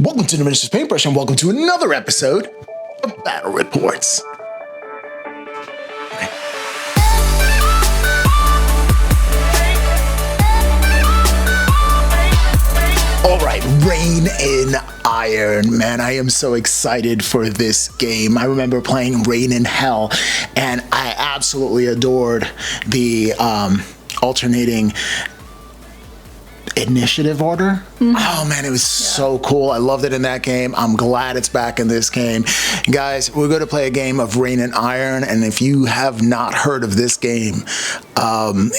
Welcome to the Minister's Paintbrush and welcome to another episode of Battle Reports. Okay. All right, Rain in Iron. Man, I am so excited for this game. I remember playing Rain in Hell and I absolutely adored the alternating initiative order. Oh man, it was so cool. I loved it in that game. I'm glad it's back in this game. Guys, we're going to play a game of Rain and Iron, and if you have not heard of this game,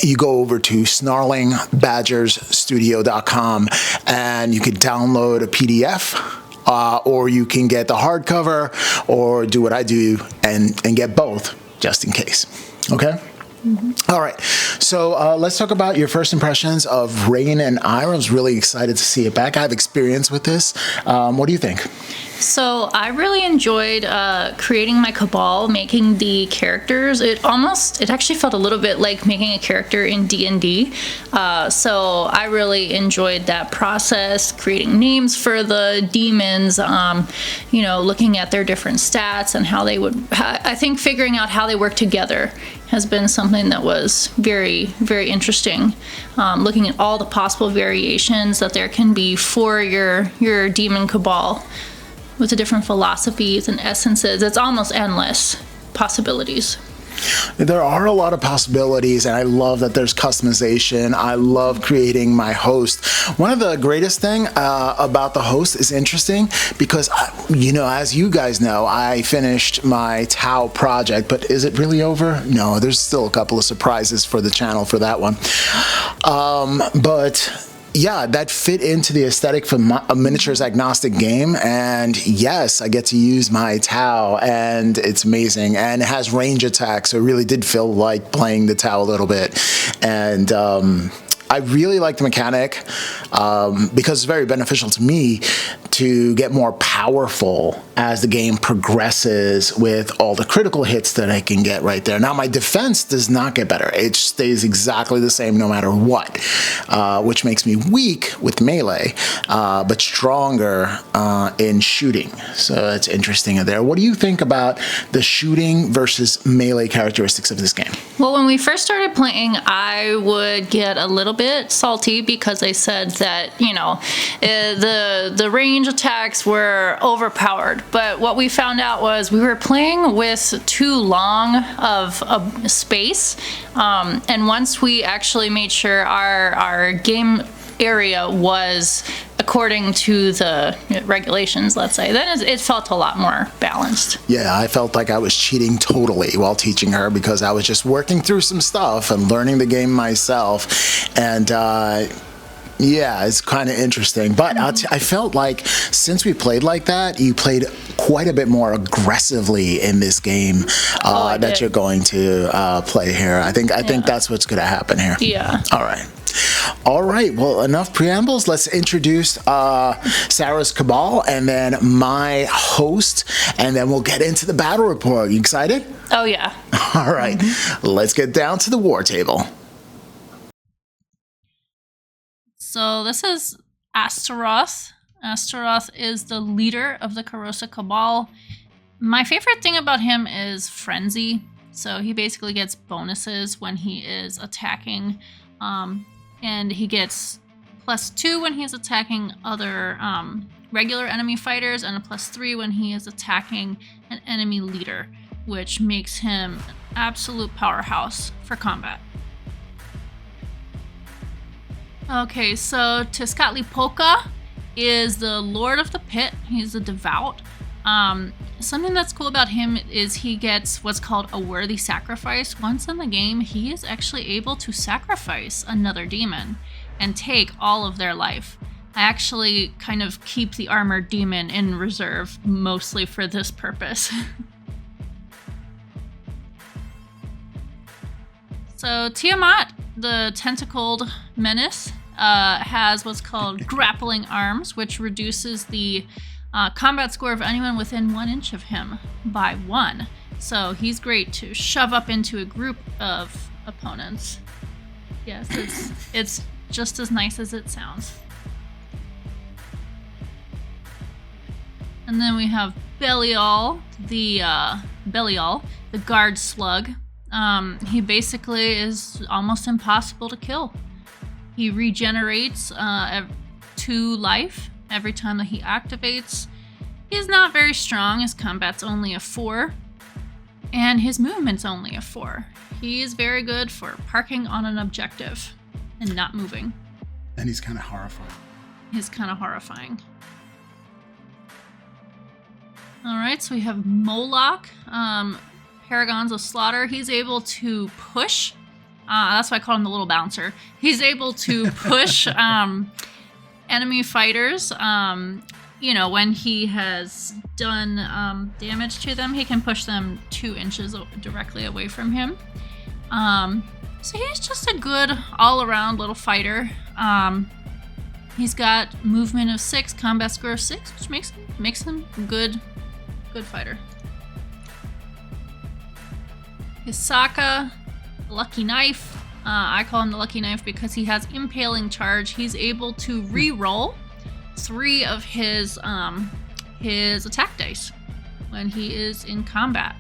you go over to snarlingbadgersstudio.com and you can download a PDF, or you can get the hardcover, or do what I do and get both just in case. Okay? All right, so let's talk about your first impressions of Rain and Iron. I was really excited to see it back. I have experience with this. What do you think? So I really enjoyed creating my cabal, making the characters. It actually felt a little bit like making a character in D&D. So I really enjoyed that process, creating names for the demons, looking at their different stats and how they would, I think figuring out how they work together has been something that was very, very interesting. Looking at all the possible variations that there can be for your demon cabal with the different philosophies and essences. It's almost endless possibilities. There are a lot of possibilities, and I love that there's customization. I love creating my host. One of the greatest thing about the host is interesting because, as you guys know, I finished my Tau project, but is it really over? No, there's still a couple of surprises for the channel for that one. But yeah, that fit into the aesthetic for a miniatures agnostic game, and yes, I get to use my Tau, and it's amazing, and it has range attacks, so it really did feel like playing the Tau a little bit, and I really like the mechanic because it's very beneficial to me to get more powerful as the game progresses with all the critical hits that I can get right there. Now, my defense does not get better. It stays exactly the same no matter what, which makes me weak with melee, but stronger in shooting. So that's interesting there. What do you think about the shooting versus melee characteristics of this game? Well, when we first started playing, I would get a little bit salty because they said that, the range attacks were overpowered. But what we found out was we were playing with too long of a space. And once we actually made sure our game area was according to the regulations, let's say, then it felt a lot more balanced. Yeah, I felt like I was cheating totally while teaching her because I was just working through some stuff and learning the game myself. And yeah, it's kind of interesting. But I felt like since we played like that, you played quite a bit more aggressively in this game that you're going to play here. I think that's what's going to happen here. Yeah. All right. Well, enough preambles. Let's introduce Sarah's cabal and then my host, and then we'll get into the battle report. You excited? Oh, yeah. All right. Let's get down to the war table. So this is Astaroth. Astaroth is the leader of the Karosa Cabal. My favorite thing about him is Frenzy. So he basically gets bonuses when he is attacking, and he gets +2 when he is attacking other regular enemy fighters, and a +3 when he is attacking an enemy leader, which makes him an absolute powerhouse for combat. Okay, so Tezcatlipoca is the Lord of the Pit. He's a devout. Something that's cool about him is he gets what's called a worthy sacrifice. Once in the game, he is actually able to sacrifice another demon and take all of their life. I actually kind of keep the armored demon in reserve, mostly for this purpose. So Tiamat, the tentacled menace, has what's called grappling arms, which reduces the combat score of anyone within 1 inch of him by 1. So he's great to shove up into a group of opponents. Yes, it's just as nice as it sounds. And then we have Belial, the guard slug. He basically is almost impossible to kill. He regenerates 2 life every time that he activates. He's not very strong. His combat's only a 4. And his movement's only a 4. He is very good for parking on an objective and not moving. And he's kind of horrifying. He's kind of horrifying. All right, so we have Moloch, Paragons of Slaughter. He's able to push. That's why I call him the little bouncer. He's able to push enemy fighters. When he has done damage to them, he can push them 2 inches directly away from him. So he's just a good all-around little fighter. He's got movement of 6, combat score of 6, which makes him a good fighter. Hisaka, Lucky Knife. I call him the Lucky Knife because he has Impaling Charge. He's able to re-roll 3 of his attack dice when he is in combat.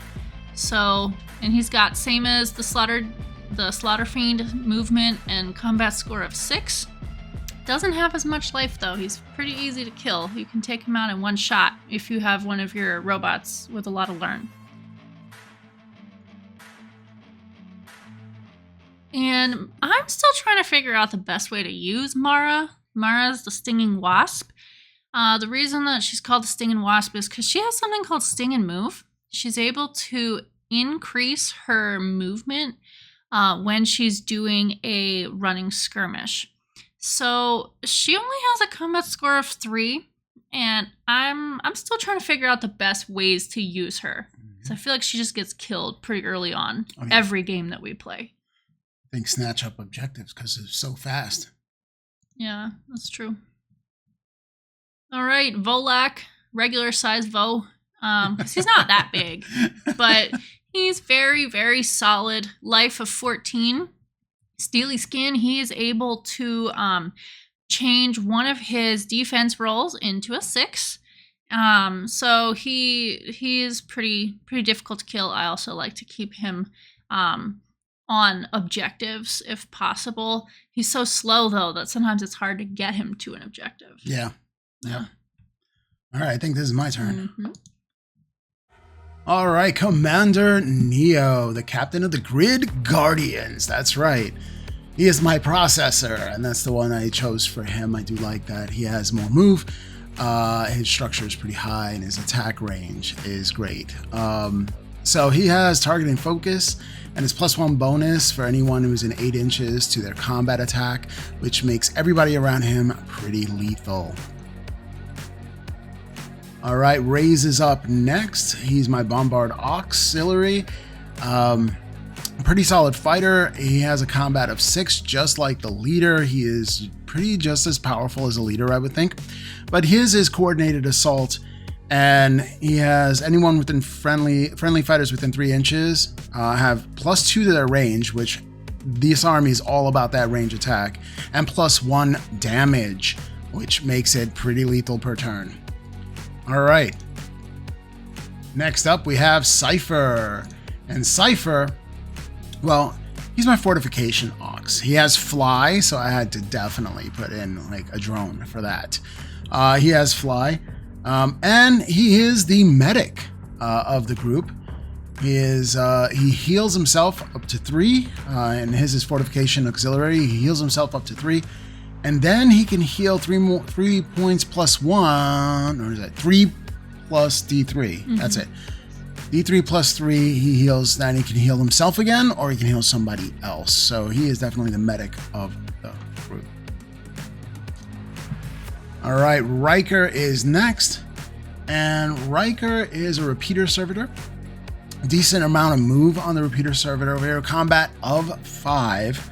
So, and he's got same as the Slaughter Fiend movement and combat score of 6. Doesn't have as much life though. He's pretty easy to kill. You can take him out in 1 shot if you have one of your robots with a lot of learn. And I'm still trying to figure out the best way to use Mara. Mara's the Stinging Wasp. The reason that she's called the Stinging Wasp is because she has something called Sting and Move. She's able to increase her movement when she's doing a running skirmish. So she only has a combat score of 3, and I'm still trying to figure out the best ways to use her. So I feel like she just gets killed pretty early on every game that we play. I think snatch up objectives because it's so fast. Yeah, that's true. All right, Volak, regular size Vo. Because he's not that big, but he's very, very solid. Life of 14. Steely Skin, he is able to change one of his defense rolls into a 6. So he is pretty difficult to kill. I also like to keep him on objectives if possible. He's so slow though that sometimes it's hard to get him to an objective. Yeah. All right, I think this is my turn. Mm-hmm. All right, Commander Neo, the captain of the Grid Guardians. That's right. He is my processor, and that's the one I chose for him. I do like that. He has more move. His structure is pretty high, and his attack range is great. So he has targeting focus, and his +1 bonus for anyone who's in 8 inches to their combat attack, which makes everybody around him pretty lethal. All right, Raze is up next. He's my Bombard Auxiliary. Pretty solid fighter. He has a combat of 6, just like the leader. He is pretty just as powerful as a leader, I would think. But his is coordinated assault, and he has anyone within friendly fighters within 3 inches have +2 to their range, which this army is all about that range attack, and +1 damage, which makes it pretty lethal per turn. All right. Next up, we have Cypher. And Cypher, well, he's my fortification ox. He has fly, so I had to definitely put in like a drone for that. He has fly, and he is the medic of the group. He heals himself up to 3, and his is fortification auxiliary. He heals himself up to 3. And then he can heal 3 points +1, or is that 3 plus D3? Mm-hmm. That's it. D3 +3, he heals, then he can heal himself again, or he can heal somebody else. So he is definitely the medic of the group. All right, Riker is next. And Riker is a repeater servitor. Decent amount of move on the repeater servitor over here. Combat of 5.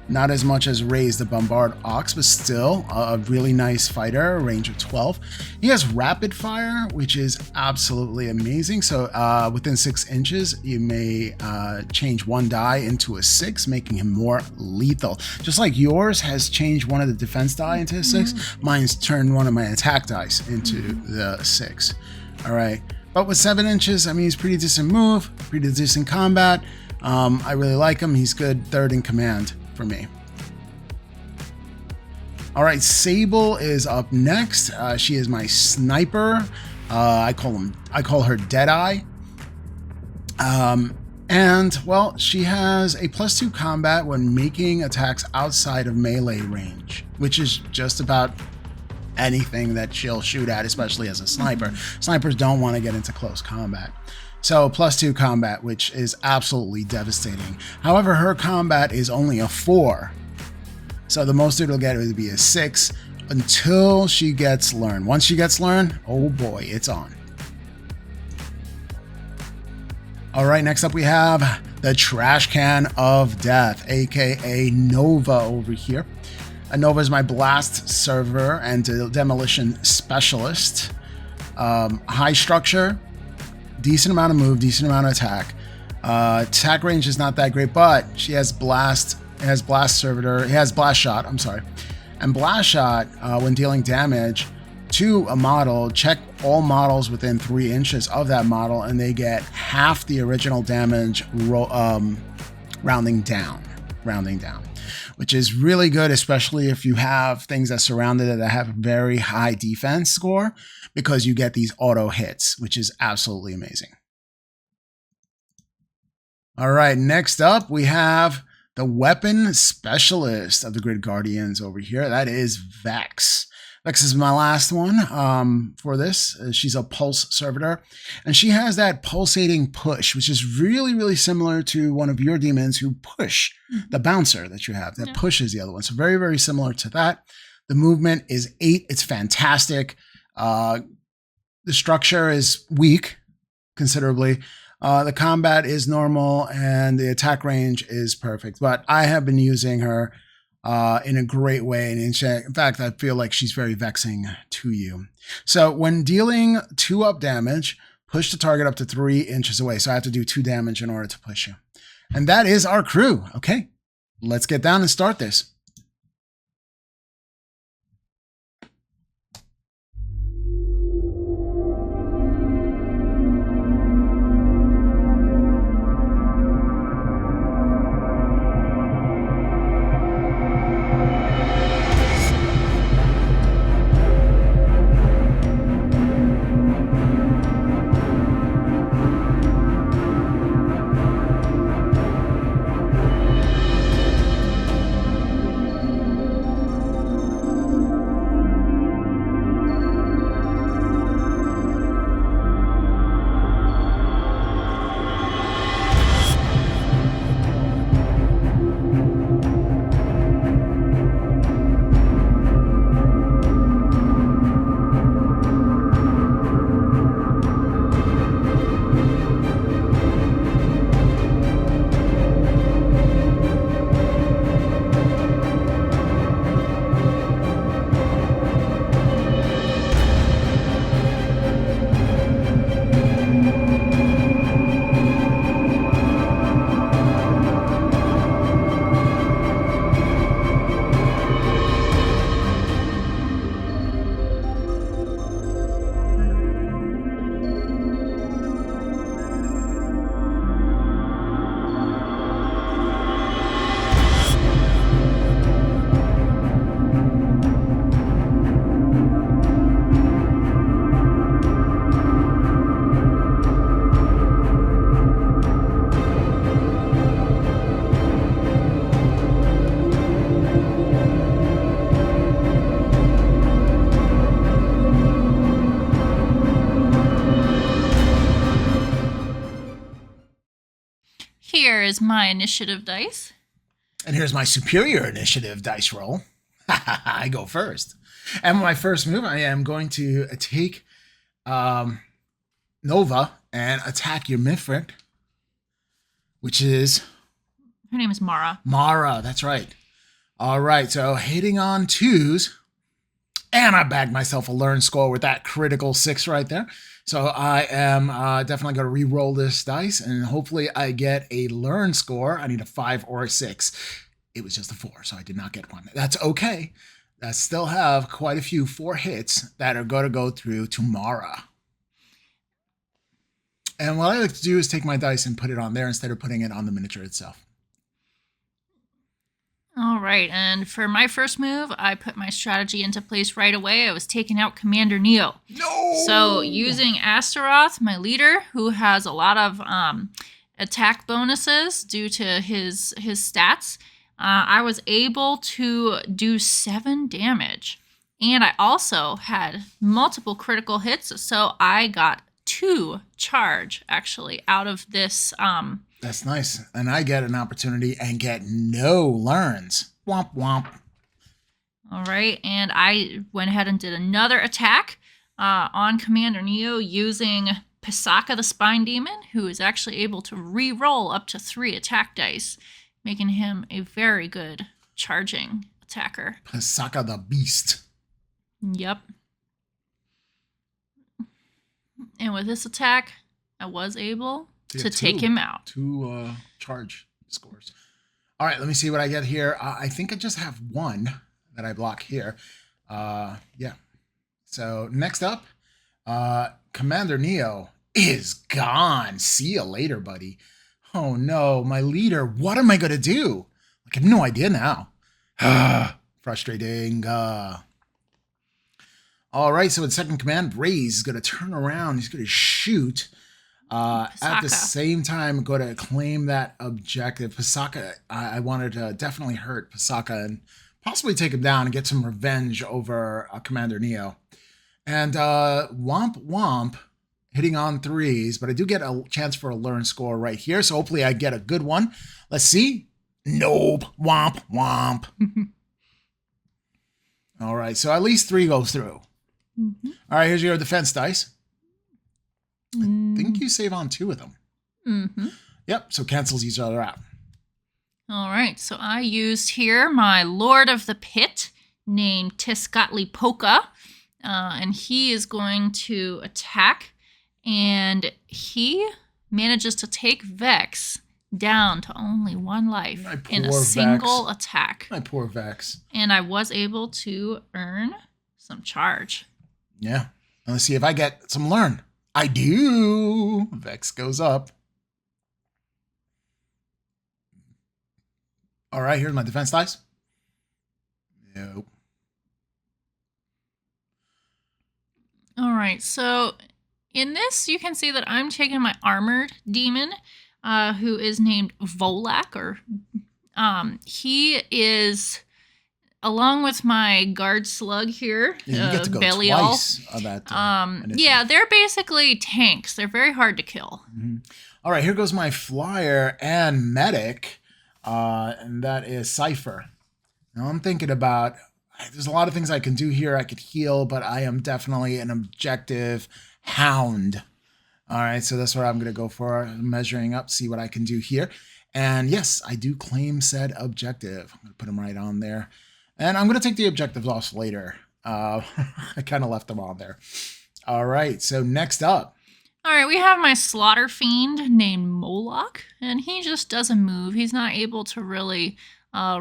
Not as much as Raise the Bombard Ox, but still a really nice fighter, range of 12. He has Rapid Fire, which is absolutely amazing. So within 6 inches, you may change one die into a 6, making him more lethal. Just like yours has changed one of the defense die into a 6, mine's turned one of my attack dice into the 6. All right. But with 7 inches, I mean, he's pretty decent move, pretty decent combat. I really like him. He's good 3rd in command for me. All right, Sable is up next. She is my sniper. I call her Deadeye. And well, she has a +2 combat when making attacks outside of melee range, which is just about anything that she'll shoot at, especially as a sniper. Snipers don't want to get into close combat. So +2 combat, which is absolutely devastating. However, her combat is only a 4. So the most it'll get would be a 6 until she gets Learn. Once she gets Learn, oh boy, it's on. All right, next up we have the Trash Can of Death, aka Nova over here. Nova is my blast server and demolition specialist. High structure, decent amount of move, decent amount of attack. Attack range is not that great, but she has blast. It has blast servitor. It has blast shot. I'm sorry, and blast shot when dealing damage to a model. Check all models within 3 inches of that model, and they get half the original damage. Rounding down, which is really good, especially if you have things that surround it that have a very high defense score, because you get these auto hits, which is absolutely amazing. All right, next up we have the weapon specialist of the Grid Guardians over here. That is Vex. Vex is my last one for this. She's a pulse servitor, and she has that pulsating push, which is really, really similar to one of your demons who push the bouncer that you have that pushes the other one. So very, very similar to that. The movement is 8. It's fantastic. The structure is weak considerably. The combat is normal, and the attack range is perfect. But I have been using her in a great way. And in fact, I feel like she's very vexing to you. So when dealing 2 up damage, push the target up to 3 inches away. So I have to do 2 damage in order to push you. And that is our crew. Okay, let's get down and start this. Here is my initiative dice. And here's my superior initiative dice roll. I go first. And my first move, I am going to take Nova and attack your Mifrit, which is... Her name is Mara. Mara, that's right. All right, so hitting on 2s. And I bagged myself a learn score with that critical 6 right there. So I am definitely going to re-roll this dice, and hopefully I get a learn score. I need a 5 or a 6. It was just a 4, so I did not get one. That's okay. I still have quite a few 4 hits that are going to go through tomorrow. And what I like to do is take my dice and put it on there instead of putting it on the miniature itself. All right, and for my first move, I put my strategy into place right away. I was taking out Commander Neo. No! So using Astaroth, my leader, who has a lot of attack bonuses due to his stats, I was able to do 7 damage. And I also had multiple critical hits, so I got 2 charge, actually, out of this... That's nice. And I get an opportunity and get no learns. Womp womp. All right, and I went ahead and did another attack on Commander Neo using Pisaka the Spine Demon, who is actually able to re-roll up to 3 attack dice, making him a very good charging attacker. Pisaka the Beast. Yep. And with this attack, I was able to take him out. 2 charge scores. All right, let me see what I get here. I think I just have 1 that I block here. Yeah. So next up, Commander Neo is gone. See you later, buddy. Oh no, my leader. What am I going to do? I have no idea now. Frustrating. All right, so in second command, Raze is going to turn around. He's going to shoot. At the same time, go to claim that objective. Pisaka, I wanted to definitely hurt Pisaka and possibly take him down and get some revenge over Commander Neo. And Womp Womp hitting on 3s, but I do get a chance for a learn score right here. So hopefully I get a good one. Let's see. Nope. Womp Womp. All right, so at least 3 goes through. Mm-hmm. All right, here's your defense dice. I think you save on 2 of them. Mm-hmm. Yep, so cancels each other out. All right, so I used here my Lord of the Pit named Tezcatlipoca, and he is going to attack, and he manages to take Vex down to only 1 life in a single attack. My poor Vex. And I was able to earn some charge. Yeah, let's see if I get some learn. I do. Vex goes up. All right, here's my defense dice. Nope. All right, so in this, you can see that I'm taking my armored demon, who is named Volak, or he is... Along with my guard slug here, yeah, you get to go Belial, twice of that. Yeah, they're basically tanks. They're very hard to kill. Mm-hmm. All right, here goes my flyer and medic, and that is Cypher. Now I'm thinking about, there's a lot of things I can do here. I could heal, but I am definitely an objective hound. All right, so that's what I'm going to go for, measuring up, see what I can do here. And yes, I do claim said objective. I'm going to put them right on there. And I'm going to take the objectives off later. I kind of left them on there. All right, so next up. All right, we have my Slaughter Fiend named Moloch, and he just doesn't move. He's not able to really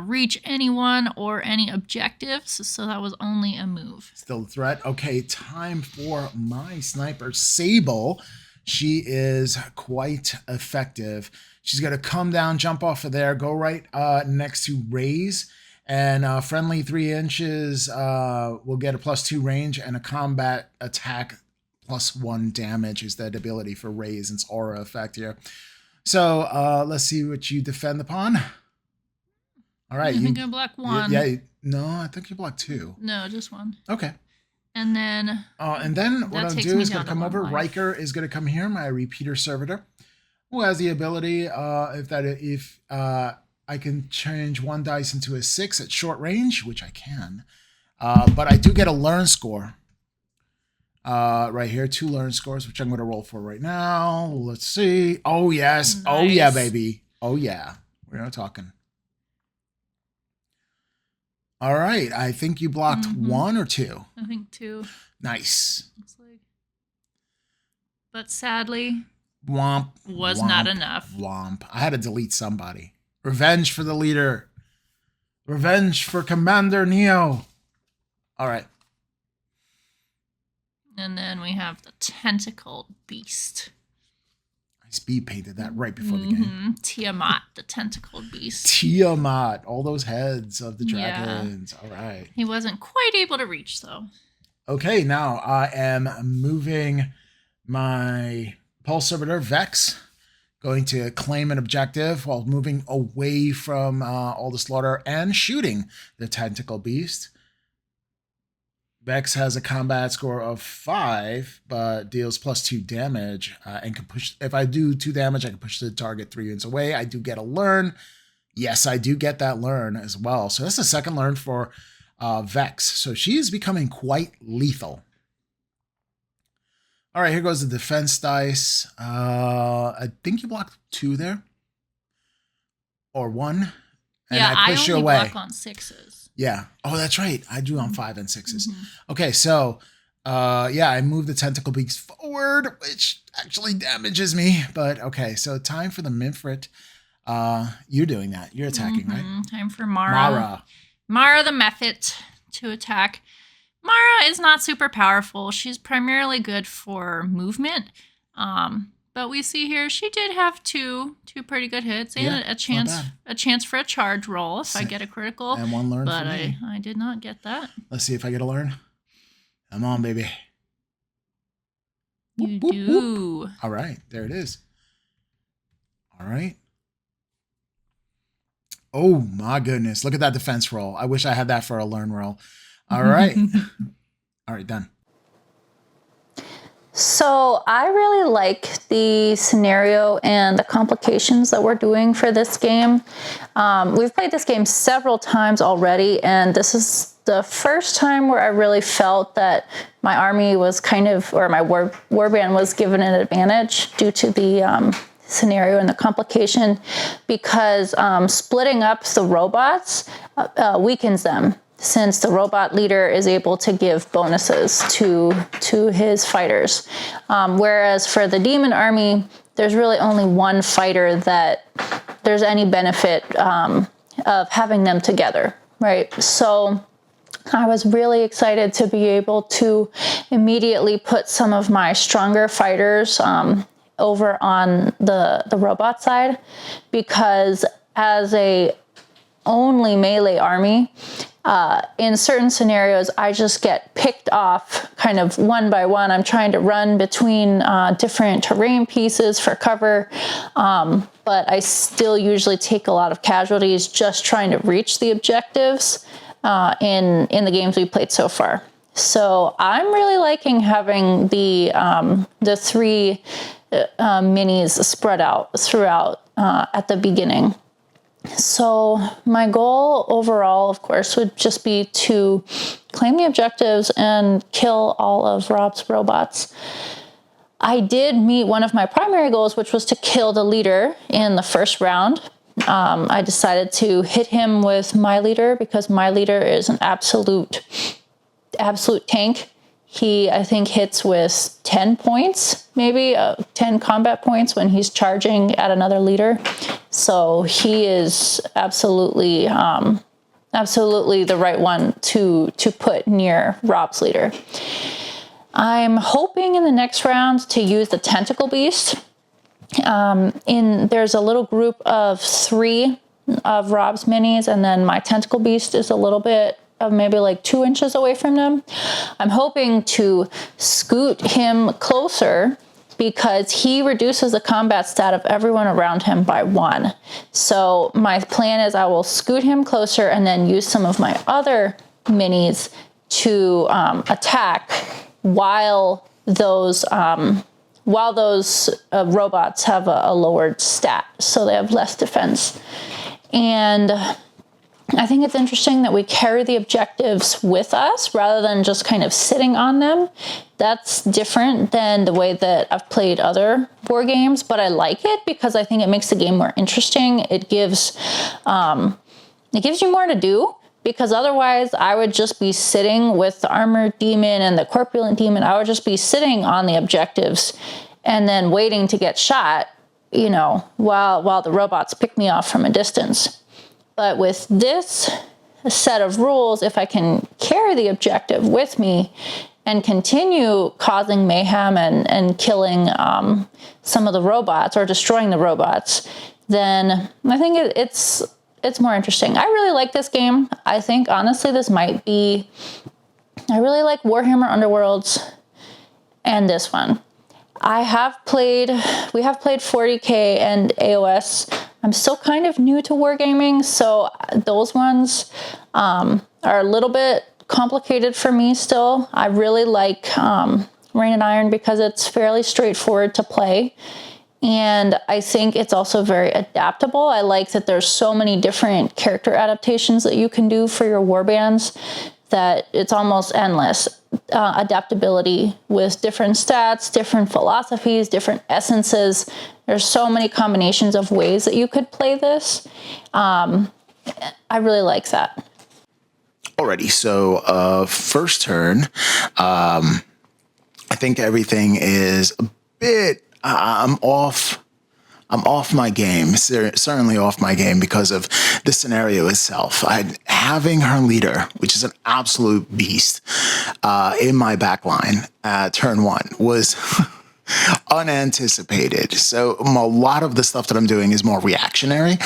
reach anyone or any objectives, so that was only a move. Still a threat. Okay, time for my sniper, Sable. She is quite effective. She's going to come down, jump off of there, go right next to Raze. And friendly 3 inches will get a +2 range, and a combat attack +1 damage is that ability for Raze and its aura effect here. So let's see what you defend upon. All right. I think I block 1. Yeah. No, I think you block 2. No, just 1. Okay. And then what I'll do is going to come over. Riker is going to come here, my repeater servitor, who has the ability if I can change 1 dice into a 6 at short range, which I can. But I do get a learn score right here. 2 learn scores, which I'm going to roll for right now. Let's see. Oh, yes. Nice. Oh, yeah, baby. Oh, yeah. We're not talking. All right. I think you blocked 1 or 2. I think 2. Nice. Looks like. But sadly, Womp. was womp, not enough. Womp. I had to delete somebody. Revenge for the leader. Revenge for Commander Neo. All right. And then we have the tentacled beast. I speed painted that right before the game. Tiamat, the tentacled beast. Tiamat. All those heads of the dragons. All right. He wasn't quite able to reach, though. Okay, now I am moving my Pulse Servitor Vex. Going to claim an objective while moving away from all the slaughter and shooting the tentacle beast. Vex has a combat score of 5, but deals +2 damage and can push. If I do 2 damage, I can push the target 3 units away. I do get a learn. Yes, I do get that learn as well. So that's the second learn for Vex. So she is becoming quite lethal. All right, here goes the defense dice. I think you blocked 2 there. Or 1. And I push you away. Block on 6s. Yeah. Oh, that's right. I drew on 5 and 6s. Okay, so I moved the tentacle beaks forward, which actually damages me. But okay, so time for the Minfrit. You're doing that. You're attacking, right? Time for Mara. Mara the Mephit to attack. Mara is not super powerful. She's primarily good for movement. But we see here she did have two pretty good hits and a chance for a charge roll if I get a critical. And 1 learn for me. I did not get that. Let's see if I get a learn. Come on, baby. You do. Whoop. All right, there it is. All right. Oh my goodness. Look at that defense roll. I wish I had that for a learn roll. All right. All right, done. So I really like the scenario and the complications that we're doing for this game. We've played this game several times already, and this is the first time where I really felt that my army was or my warband was given an advantage due to the scenario and the complication, because splitting up the robots weakens them, since the robot leader is able to give bonuses to his fighters. Whereas for the demon army, there's really only 1 fighter that there's any benefit of having them together, right? So I was really excited to be able to immediately put some of my stronger fighters over on the robot side, because as a only melee army, in certain scenarios, I just get picked off kind of one by one. I'm trying to run between different terrain pieces for cover, but I still usually take a lot of casualties just trying to reach the objectives in the games we played so far. So I'm really liking having the 3 minis spread out throughout at the beginning. So my goal overall, of course, would just be to claim the objectives and kill all of Rob's robots. I did meet one of my primary goals, which was to kill the leader in the first round. I decided to hit him with my leader because my leader is an absolute tank. He, I think, hits with 10 points, maybe 10 combat points when he's charging at another leader. So he is absolutely the right one to put near Rob's leader. I'm hoping in the next round to use the tentacle beast. There's a little group of 3 of Rob's minis, and then my tentacle beast is a little bit of maybe like 2 inches away from them. I'm hoping to scoot him closer because he reduces the combat stat of everyone around him by 1. So my plan is I will scoot him closer and then use some of my other minis to attack while those robots have a lowered stat, so they have less defense. And I think it's interesting that we carry the objectives with us rather than just kind of sitting on them. That's different than the way that I've played other war games, but I like it because I think it makes the game more interesting. It gives you more to do because otherwise I would just be sitting with the armored demon and the corpulent demon. I would just be sitting on the objectives and then waiting to get shot, you know, while the robots pick me off from a distance. But with this set of rules, if I can carry the objective with me and continue causing mayhem and killing some of the robots or destroying the robots, then I think it's more interesting. I really like this game. I think, honestly, this might be... I really like Warhammer Underworlds and this one. We have played 40K and AOS. I'm still kind of new to wargaming, so those ones are a little bit complicated for me still. I really like Rain and Iron because it's fairly straightforward to play. And I think it's also very adaptable. I like that there's so many different character adaptations that you can do for your warbands that it's almost endless. Adaptability with different stats, different philosophies, different essences. There's so many combinations of ways that you could play this. I really like that. Alrighty, so first turn, I think everything is a bit, I'm off my game, certainly off my game because of the scenario itself. Having her leader, which is an absolute beast, in my backline turn one was unanticipated. So a lot of the stuff that I'm doing is more reactionary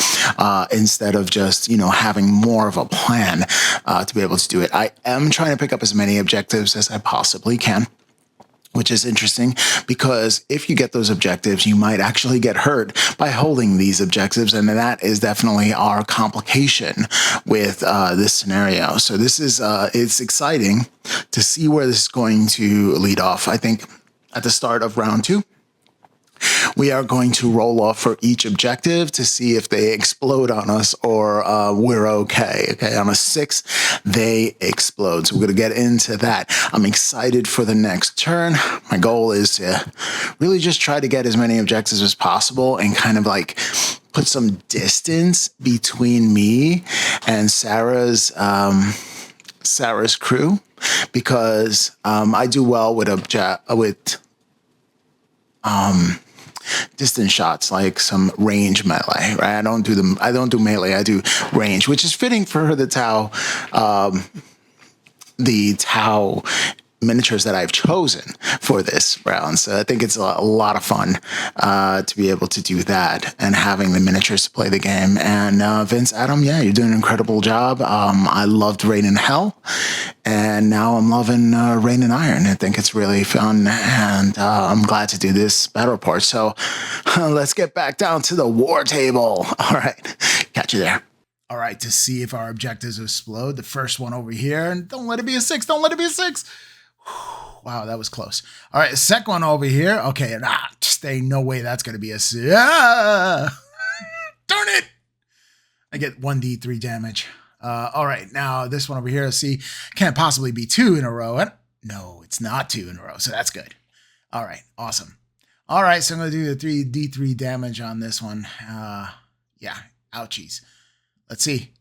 instead of just, you know, having more of a plan to be able to do it. I am trying to pick up as many objectives as I possibly can, which is interesting because if you get those objectives, you might actually get hurt by holding these objectives. And that is definitely our complication with this scenario. So this is, it's exciting to see where this is going to lead off. I think at the start of round 2, we are going to roll off for each objective to see if they explode on us or we're okay. Okay, on a 6, they explode. So we're going to get into that. I'm excited for the next turn. My goal is to really just try to get as many objectives as possible and kind of like put some distance between me and Sarah's crew, because I do well with distance shots, like some range melee, right? I don't do melee, I do range, which is fitting for the Tau miniatures that I've chosen for this round. So I think it's a lot of fun to be able to do that and having the miniatures to play the game. And Vince, Adam, yeah, you're doing an incredible job. I loved Rain in Hell, and now I'm loving Rain and Iron. I think it's really fun, and I'm glad to do this battle report. So let's get back down to the war table. All right, catch you there. All right, to see if our objectives explode. The first one over here, and don't let it be a 6. Don't let it be a 6. Wow, that was close. All right, second one over here. Okay, just ain't no way that's going to be a... Darn it! I get 1d3 damage. All right, now this one over here, see, can't possibly be 2 in a row. No, it's not 2 in a row, so that's good. All right, awesome. All right, so I'm going to do the 3d3 damage on this one. Yeah, ouchies. Let's see.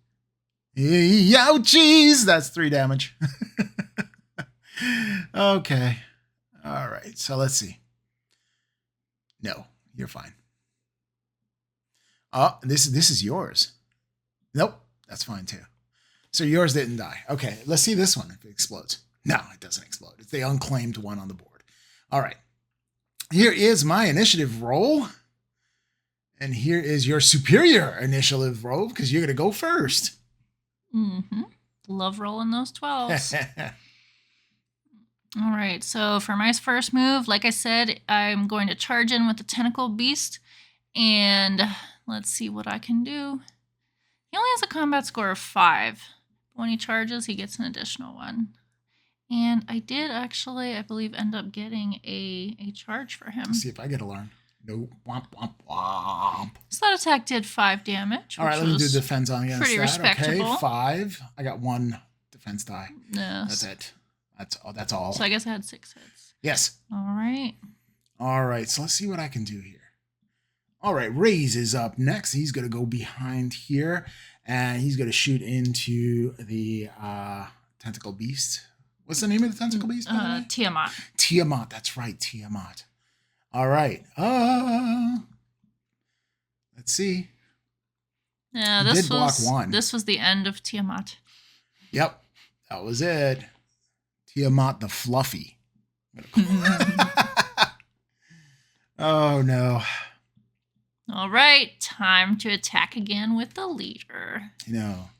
Ouchies! That's 3 damage. Okay. All right. So let's see. No, you're fine. Oh, this is yours. Nope, that's fine too. So yours didn't die. Okay, let's see this one if it explodes. No, it doesn't explode. It's the unclaimed one on the board. All right. Here is my initiative roll. And here is your superior initiative roll because you're going to go first. Mm-hmm. Love rolling those 12s. All right, so for my first move, like I said, I'm going to charge in with the Tentacle Beast, and let's see what I can do. He only has a combat score of 5. When he charges, he gets an additional 1. And I did actually, I believe, end up getting a charge for him. Let's see if I get a learn. No, womp, womp, womp. So that attack did 5 damage. All right, let me do defense on against pretty that. respectable. Okay, 5. I got 1 defense die. Yes. That's it. That's all. So I guess I had 6 hits. Yes. All right. All right, so let's see what I can do here. All right, Raze is up next. He's going to go behind here, And he's going to shoot into the tentacle beast. What's the name of the tentacle beast? Tiamat. Tiamat. That's right, Tiamat. All right. Let's see. Yeah, this was the end of Tiamat. Yep, that was it. Tiamat the Fluffy. Oh no. All right, time to attack again with the leader. You know,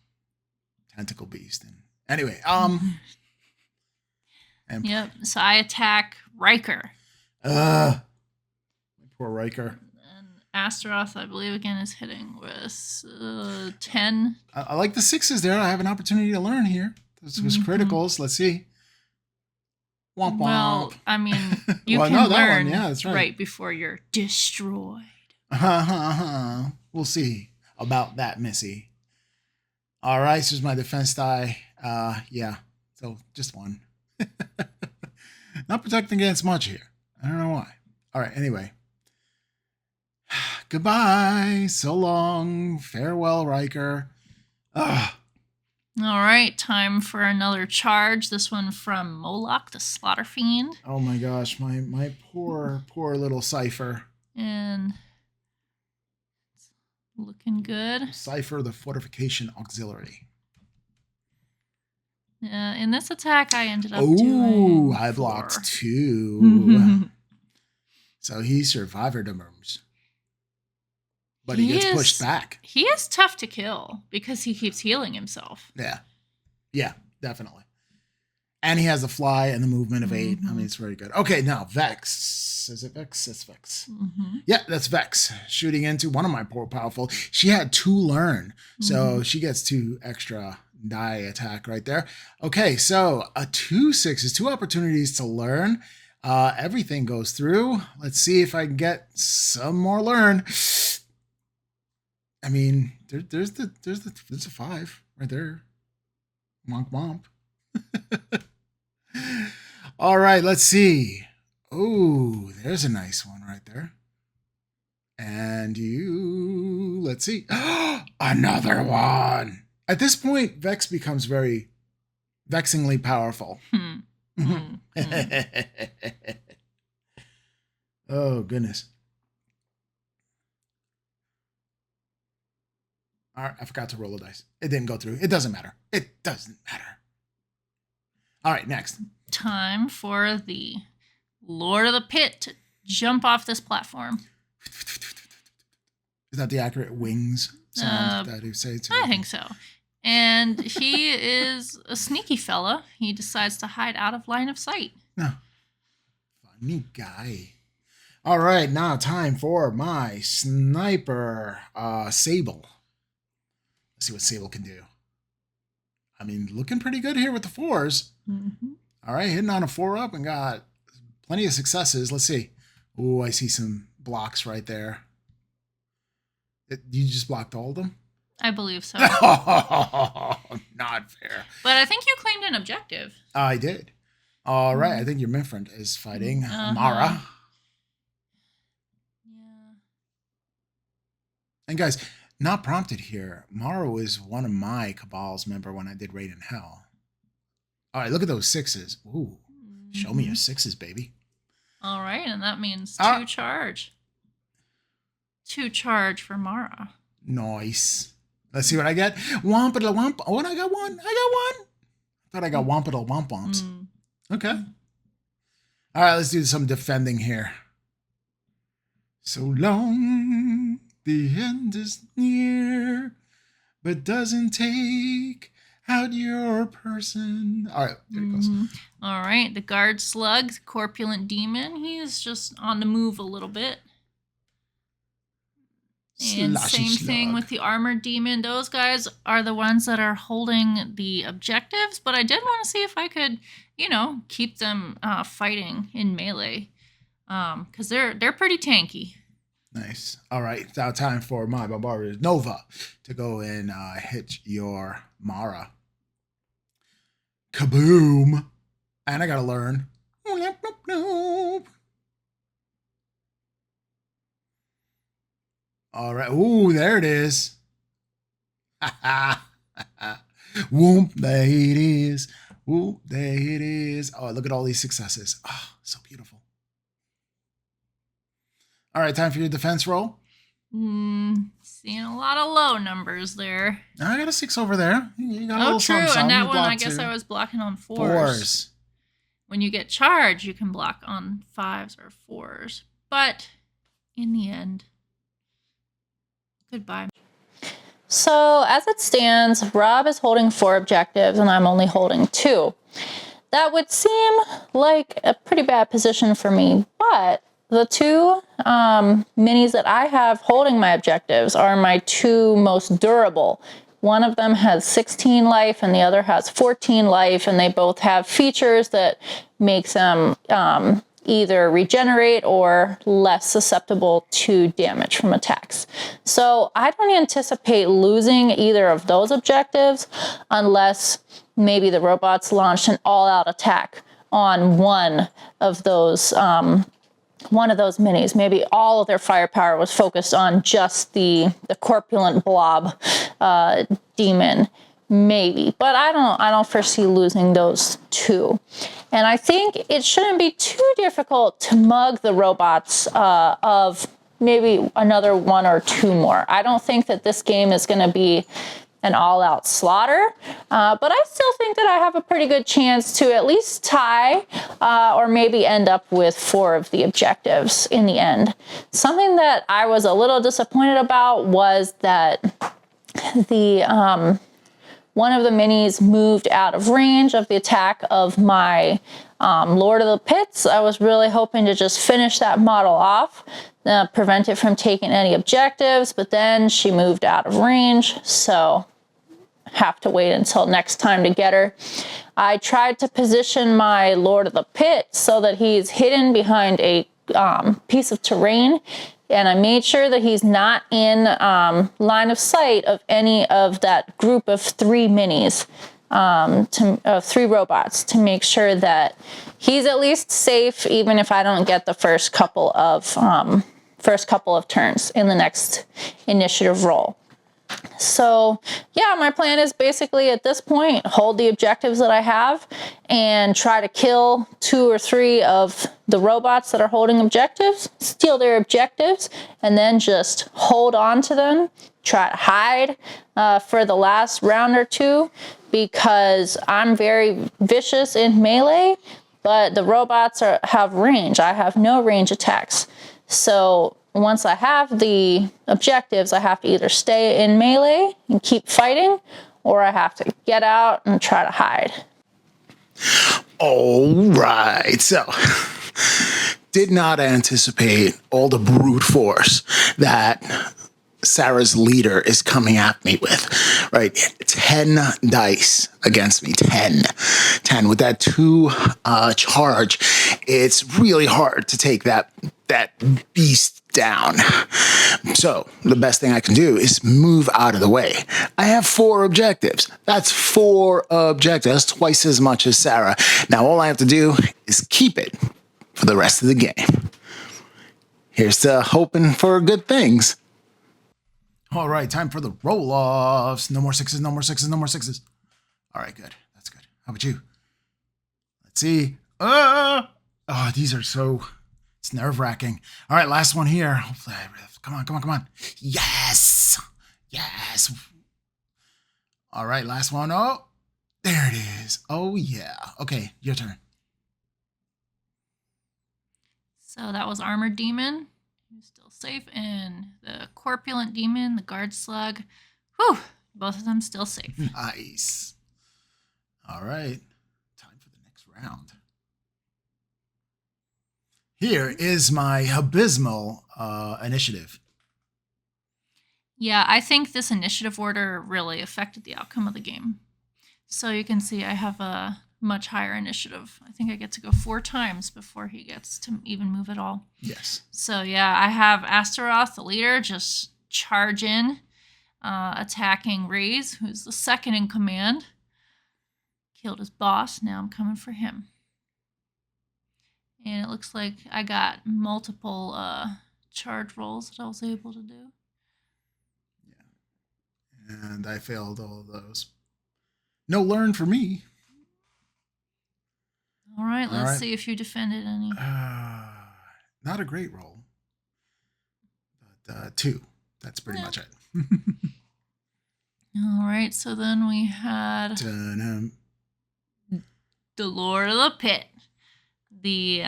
tentacle beast. And anyway, and yep. So I attack Riker. Poor Riker. And Astaroth, I believe, again is hitting with 10. I like the 6s there. I have an opportunity to learn here. This was criticals. Let's see. Womp womp. Well, I mean, you well, can no, that learn one. Yeah, that's right. before you're destroyed. We'll see about that, Missy. All right, so here's my defense die. Yeah, so just one. Not protecting against much here. I don't know why. All right, anyway. Goodbye. So long. Farewell, Riker. Ugh. All right, time for another charge. This one from Moloch, the Slaughter Fiend. Oh my gosh, my poor little Cypher. And it's looking good. Cypher, the Fortification Auxiliary. In this attack, I ended up doing 4. I blocked 2. So he survived the moves. But he gets pushed back. He is tough to kill because he keeps healing himself. Yeah, definitely. And he has the fly and the movement of 8. I mean, it's very good. Okay, now Vex. Is it Vex? It's Vex. Yeah, that's Vex. Shooting into one of my poor powerful. She had 2 learn. So she gets 2 extra die attack right there. Okay, so a 2/6 is 2 opportunities to learn. Everything goes through. Let's see if I can get some more learn. I mean, there's a 5 right there. Womp womp. All right, let's see. Oh, there's a nice one right there. And let's see. Another one. At this point, Vex becomes very vexingly powerful. Oh, goodness. All right, I forgot to roll the dice. It didn't go through. It doesn't matter. It doesn't matter. All right, next. Time for the Lord of the Pit to jump off this platform. Is that the accurate wings sound that you say? I think so. And he is a sneaky fella. He decides to hide out of line of sight. No. Funny guy. All right, now time for my sniper, Sable. Let's see what Sable can do. I mean, looking pretty good here with the 4s. All right, hitting on a 4-up and got plenty of successes. Let's see. Oh, I see some blocks right there. You just blocked all of them? I believe so. Not fair. But I think you claimed an objective. I did. All right, I think your Minfriend is fighting Mara. Yeah. And guys, not prompted here. Mara was one of my Cabal's member when I did Raid in Hell. All right, look at those 6s. Ooh, show me your 6s, baby. All right, and that means 2 charge. 2 charge for Mara. Nice. Let's see what I get. Wompadle womp. Oh, and I got one. I thought I got wompadle womp womps. Okay. All right, let's do some defending here. So long, the end is near, but doesn't take out your person. All right, there he goes. All right, the guard slug, corpulent demon. He's just on the move a little bit. And Slushy same thing slug. with the armored demon. Those guys are the ones that are holding the objectives, but I did want to see if I could, keep them fighting in melee, because they're pretty tanky. Nice. All right, it's now time for my Barbarian Nova to go and hit your Mara. Kaboom! And I gotta learn. All right. Ooh, there it is. Whoop, there it is. Whoop, there it is. Oh, look at all these successes. Oh, so beautiful. All right, time for your defense roll. Seeing a lot of low numbers there. I got a 6 over there. You got a little true. something, And that you one, I blocked guess 2. I was blocking on 4s. 4s. When you get charged, you can block on 5s or 4s. But in the end, goodbye. So as it stands, Rob is holding 4 objectives and I'm only holding 2. That would seem like a pretty bad position for me, but the 2 minis that I have holding my objectives are my 2 most durable. One of them has 16 life and the other has 14 life, and they both have features that makes them either regenerate or less susceptible to damage from attacks. So I don't anticipate losing either of those objectives unless maybe the robots launched an all-out attack on one of those minis. Maybe all of their firepower was focused on just the corpulent blob demon. Maybe, but I don't foresee losing those 2. And I think it shouldn't be too difficult to mug the robots of maybe another 1 or 2 more. I don't think that this game is going to be an all-out slaughter, but I still think that I have a pretty good chance to at least tie or maybe end up with 4 of the objectives in the end. Something that I was a little disappointed about was that the one of the minis moved out of range of the attack of my Lord of the Pits. I was really hoping to just finish that model off, prevent it from taking any objectives, but then she moved out of range, so have to wait until next time to get her. I tried to position my Lord of the Pit so that he's hidden behind a piece of terrain, and I made sure that he's not in line of sight of any of that group of 3 minis, 3 robots, to make sure that he's at least safe, even if I don't get the first couple of turns in the next initiative roll. So yeah, my plan is basically at this point, hold the objectives that I have and try to kill 2 or 3 of the robots that are holding objectives, steal their objectives, and then just hold on to them, try to hide for the last round or 2, because I'm very vicious in melee, but the robots have range. I have no range attacks. So once I have the objectives, I have to either stay in melee and keep fighting, or I have to get out and try to hide. All right. So, did not anticipate all the brute force that Sarah's leader is coming at me with, right? 10 dice against me, 10 with that 2 charge. It's really hard to take that beast down. So the best thing I can do is move out of the way. I have 4 objectives. That's 4 objectives. That's twice as much as Sarah. Now all I have to do is keep it for the rest of the game. Here's to hoping for good things. All right, time for the roll-offs. No more 6s, no more 6s, no more 6s. All right, good. That's good. How about you? Let's see. Oh, these are so... It's nerve-wracking. All right, last one here. Hopefully, come on. Yes. All right, last one. Oh, there it is. Oh, yeah. Okay, your turn. So that was Armored Demon, who's still safe, and the Corpulent Demon, the Guard Slug. Whew, both of them still safe. Nice. All right, time for the next round. Here is my abysmal initiative. Yeah, I think this initiative order really affected the outcome of the game. So you can see I have a much higher initiative. I think I get to go 4 times before he gets to even move at all. Yes. So yeah, I have Astaroth, the leader, just charge in, attacking Raze, who's the second in command. Killed his boss, now I'm coming for him. And it looks like I got multiple charge rolls that I was able to do. And I failed all of those. No learn for me. All right, let's see if you defended any. Not a great roll. But 2. That's pretty much it. All right, so then we had Dun-dum. the Lord of the Pit. The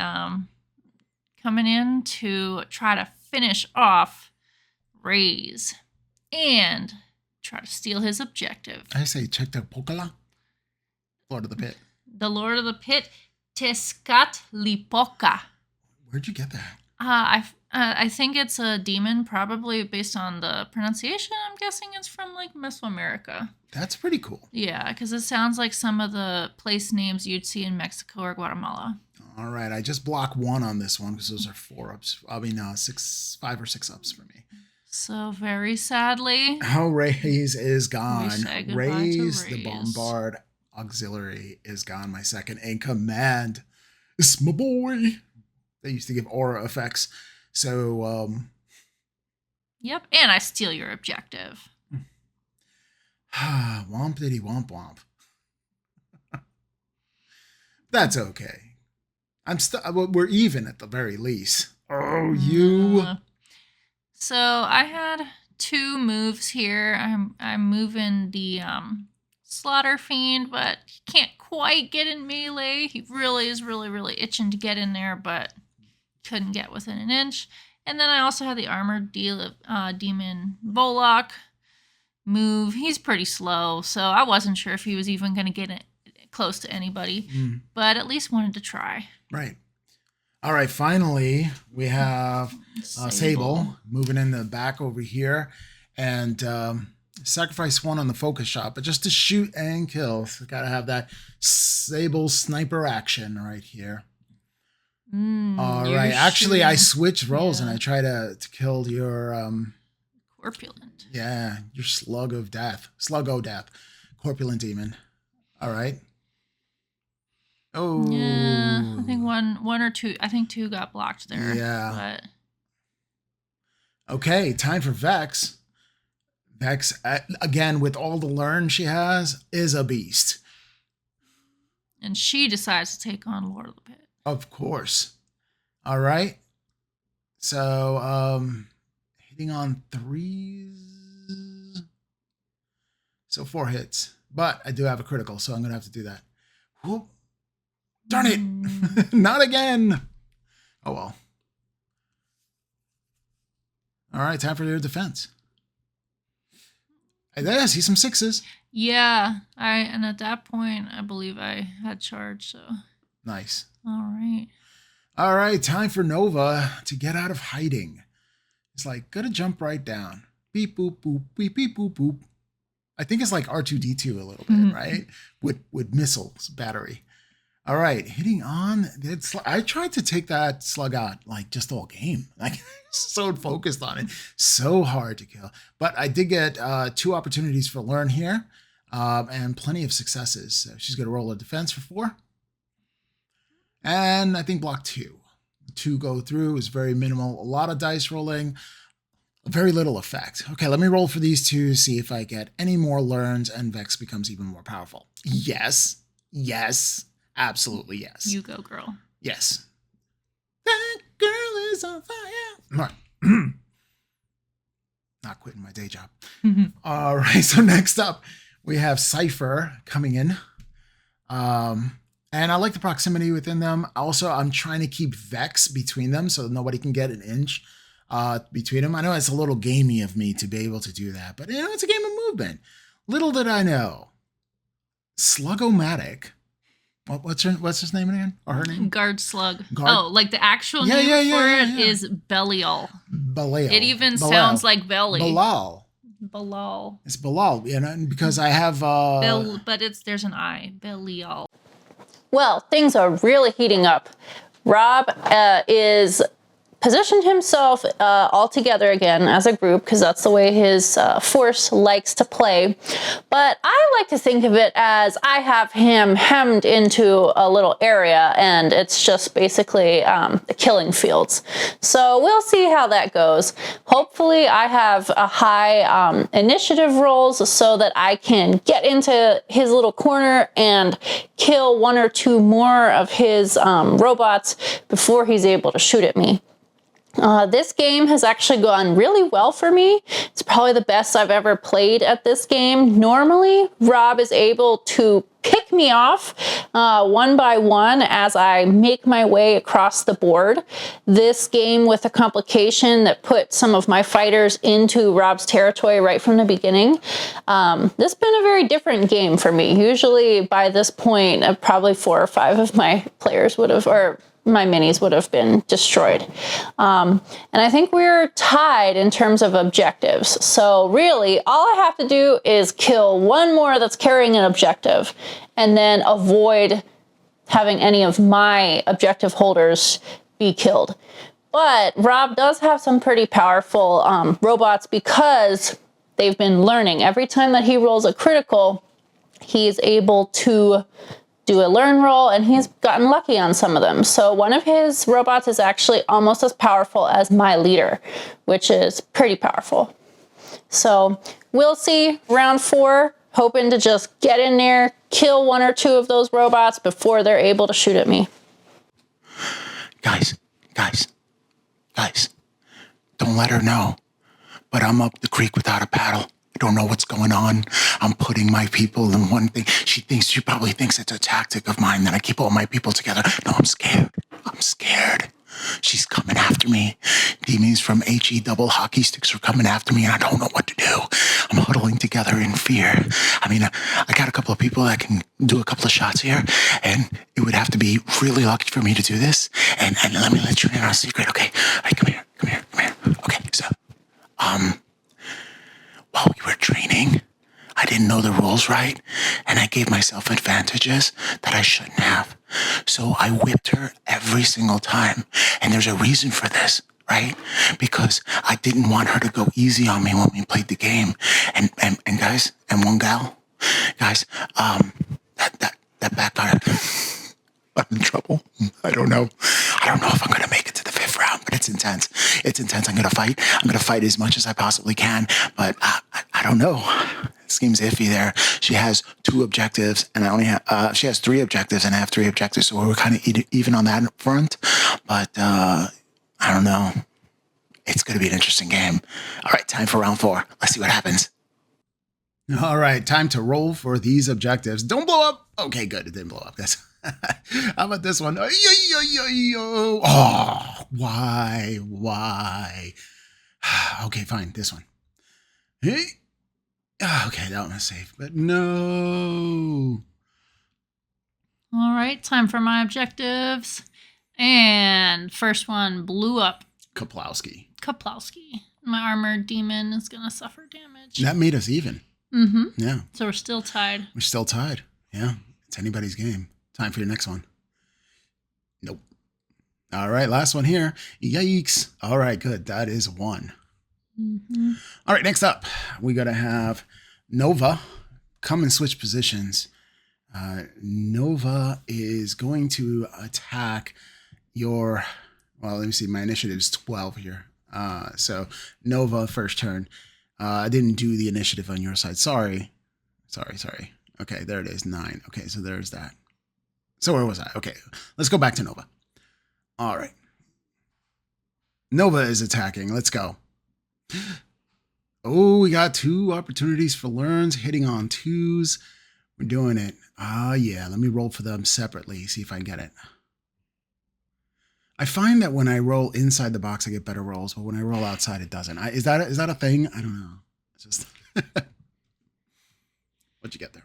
coming in to try to finish off Ray's and try to steal his objective. I say check the Pokala. Lord of the Pit. The Lord of the Pit, Tezcatlipoca. Where'd you get that? I think it's a demon, probably based on the pronunciation. I'm guessing it's from like Mesoamerica. That's pretty cool. Yeah, because it sounds like some of the place names you'd see in Mexico or Guatemala. All right, I just blocked 1 on this one because those are 4 ups. I mean, 5 or 6 ups for me. So very sadly, Ray's is gone. We say goodbye to Ray's, the Ray's. Bombard Auxiliary, is gone. My second in command. It's my boy. They used to give aura effects. So, yep, and I steal your objective. womp diddy womp womp. That's okay. We're even at the very least. Oh, you. So I had 2 moves here. I'm moving the Slaughter Fiend, but he can't quite get in melee. He really is really itching to get in there, but couldn't get within an inch. And then I also had the Armored Demon Volok move. He's pretty slow, so I wasn't sure if he was even going to get it close to anybody, but at least wanted to try. Right. All right, finally, we have Sable moving in the back over here, and sacrifice 1 on the focus shot, but just to shoot and kill. So got to have that Sable sniper action right here. All right, actually, I switched roles and I try to kill your Corpulent. Yeah, your Sluggo Death, Corpulent Demon. All right. Oh. Yeah, I think one or two. I think 2 got blocked there. Yeah. But okay, time for Vex. Vex, again, with all the learn she has, is a beast. And she decides to take on Lord of the Pit. Of course. All right. So, hitting on 3s. So 4 hits. But I do have a critical, so I'm going to have to do that. Whoop. Darn it. Not again. Oh, well. All right, time for your defense. I see some 6s. Yeah, and at that point, I believe I had charge, so. Nice. All right, time for Nova to get out of hiding. It's like, gotta jump right down. Beep, boop, boop, beep, beep, boop, boop. I think it's like R2-D2 a little bit, right? With missiles, battery. All right, hitting on. I tried to take that slug out like just all game. Like so focused on it, so hard to kill. But I did get 2 opportunities for learn here, and plenty of successes. So she's gonna roll a defense for 4, and I think block 2. 2 go through is very minimal. A lot of dice rolling, very little effect. Okay, let me roll for these 2, see if I get any more learns, and Vex becomes even more powerful. Yes. Absolutely yes. You go, girl. Yes. That girl is on fire. All right. Not quitting my day job. All right. So next up, we have Cypher coming in. And I like the proximity within them. Also, I'm trying to keep Vex between them so nobody can get an inch between them. I know it's a little gamey of me to be able to do that, but it's a game of movement. Little did I know. Slug-O-Matic. What's his name again? Or her name? Guard Slug. Like the actual name for it is Belial. Belial. It even sounds like belly. Bilal. It's Bilal, because I have but there's an I. Belial. Well, things are really heating up. Rob is positioned himself all together again as a group, because that's the way his force likes to play. But I like to think of it as I have him hemmed into a little area, and it's just basically the killing fields. So we'll see how that goes. Hopefully I have a high initiative rolls so that I can get into his little corner and kill one or two more of his robots before he's able to shoot at me. This game has actually gone really well for me. It's probably the best I've ever played at this game. Normally, Rob is able to pick me off one by one as I make my way across the board. This game, with a complication that put some of my fighters into Rob's territory right from the beginning, this has been a very different game for me. Usually by this point, probably 4 or 5 of my players would have, or my minis would have been destroyed. And I think we're tied in terms of objectives. So really, all I have to do is kill one more that's carrying an objective, and then avoid having any of my objective holders be killed. But Rob does have some pretty powerful robots, because they've been learning. Every time that he rolls a critical, he's able to do a learn roll, and he's gotten lucky on some of them. So one of his robots is actually almost as powerful as my leader, which is pretty powerful. So we'll see round 4, hoping to just get in there, kill 1 or 2 of those robots before they're able to shoot at me. Guys, don't let her know, but I'm up the creek without a paddle. I don't know what's going on. I'm putting my people in one thing. She probably thinks it's a tactic of mine that I keep all my people together. No, I'm scared. She's coming after me. Demons from HE double hockey sticks are coming after me, and I don't know what to do. I'm huddling together in fear. I mean, I got a couple of people that can do a couple of shots here, and it would have to be really lucky for me to do this. And let me let you in on a secret, okay? All right, come here. Okay, so, while we were training, I didn't know the rules right, and I gave myself advantages that I shouldn't have. So I whipped her every single time, and there's a reason for this, right? Because I didn't want her to go easy on me when we played the game. And guys, and one gal, guys, that backfired. I'm in trouble. I don't know if I'm gonna make it to the 5th round, but it's intense. I'm gonna fight as much as I possibly can, but I don't know. This game's iffy there. She has 2 objectives, and I only have, she has 3 objectives, and I have 3 objectives, so we're kind of even on that front, but I don't know. It's gonna be an interesting game. All right, time for round 4. Let's see what happens. All right, time to roll for these objectives. Don't blow up. Okay, good. It didn't blow up. That's how about this one? Oh, why? Okay, fine. This one. Hey. Okay, that one was safe, but no. All right, time for my objectives. And first one blew up. Kaplowski. My armored demon is going to suffer damage. That made us even. Mm-hmm. Yeah. So we're still tied. Yeah. It's anybody's game. Time for your next one. Nope. All right, last one here. Yikes. All right, good. That is 1. Mm-hmm. All right, next up, we got to have Nova come and switch positions. Nova is going to attack your, well, let me see. My initiative is 12 here. So Nova, first turn. I didn't do the initiative on your side. Sorry. Okay, there it is, 9. Okay, so there's that. So where was I? Okay, let's go back to Nova. All right. Nova is attacking. Let's go. Oh, we got 2 opportunities for learns, hitting on 2s. We're doing it. Yeah, let me roll for them separately, see if I can get it. I find that when I roll inside the box, I get better rolls, but when I roll outside, it doesn't. Is that a thing? I don't know. It's just what'd you get there?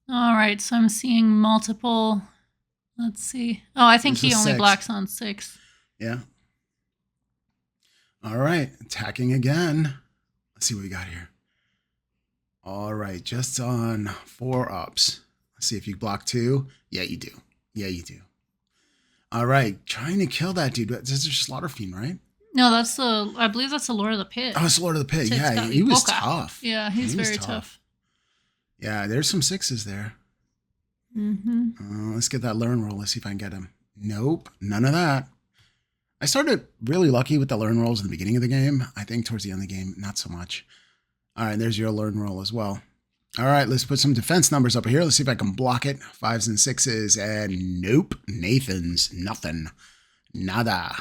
All right, so I'm seeing multiple. Let's see. Oh, I think he only 6. blocks on 6. Yeah. All right, attacking again. Let's see what we got here. All right, just on 4 ups. Let's see if you block 2. Yeah, you do. All right, trying to kill that dude. This is Slaughter Fiend, right? No, I believe that's the Lord of the Pit. Oh, it's Lord of the Pit. It's Yeah, got he was Boca. tough. Yeah, he's He was very tough. Yeah, there's some 6s there. Let's get that learn roll. Let's see if I can get him. Nope, none of that. I started really lucky with the learn rolls in the beginning of the game. I think towards the end of the game, not so much. All right, there's your learn roll as well. All right, let's put some defense numbers up here. Let's see if I can block it. 5s and 6s, and nope. Nathan's nothing. Nada.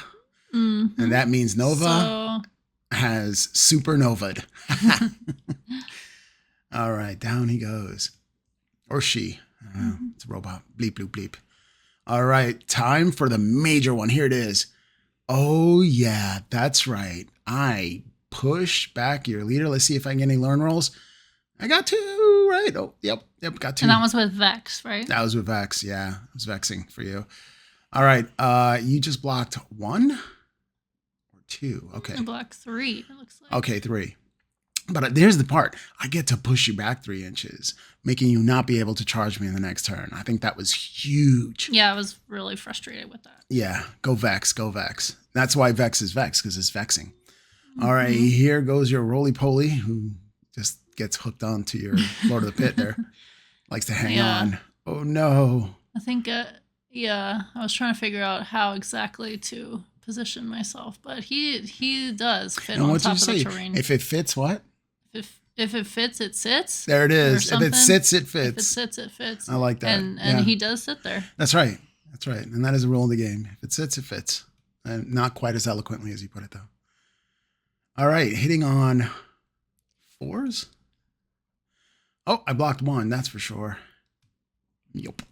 And that means Nova has supernovaed. All right, down he goes. Or she. I don't know. It's a robot. Bleep, bleep, bleep. All right, time for the major one. Here it is. Oh, yeah, that's right. I push back your leader. Let's see if I can get any learn rolls. I got 2, right? Oh, yep, got 2. And that was with Vex, right? That was with Vex, yeah. It was vexing for you. All right, you just blocked 1 or 2. Okay. I blocked 3, it looks like. Okay, 3. But there's the part. I get to push you back 3 inches, making you not be able to charge me in the next turn. I think that was huge. Yeah, I was really frustrated with that. Yeah, go Vex, go Vex. That's why Vex is Vex, because it's vexing. All right, here goes your roly-poly, who just gets hooked on to your Lord of the Pit there. Likes to hang on. Oh, no. I think, I was trying to figure out how exactly to position myself, but he does fit on top of the terrain. If it fits, what? If it fits, it sits. There it is. If it sits, it fits. If it sits, it fits. I like that. And he does sit there. That's right. That's right. And that is a rule of the game. If it sits, it fits. And not quite as eloquently as you put it, though. All right. Hitting on 4s. Oh, I blocked 1. That's for sure. Yup.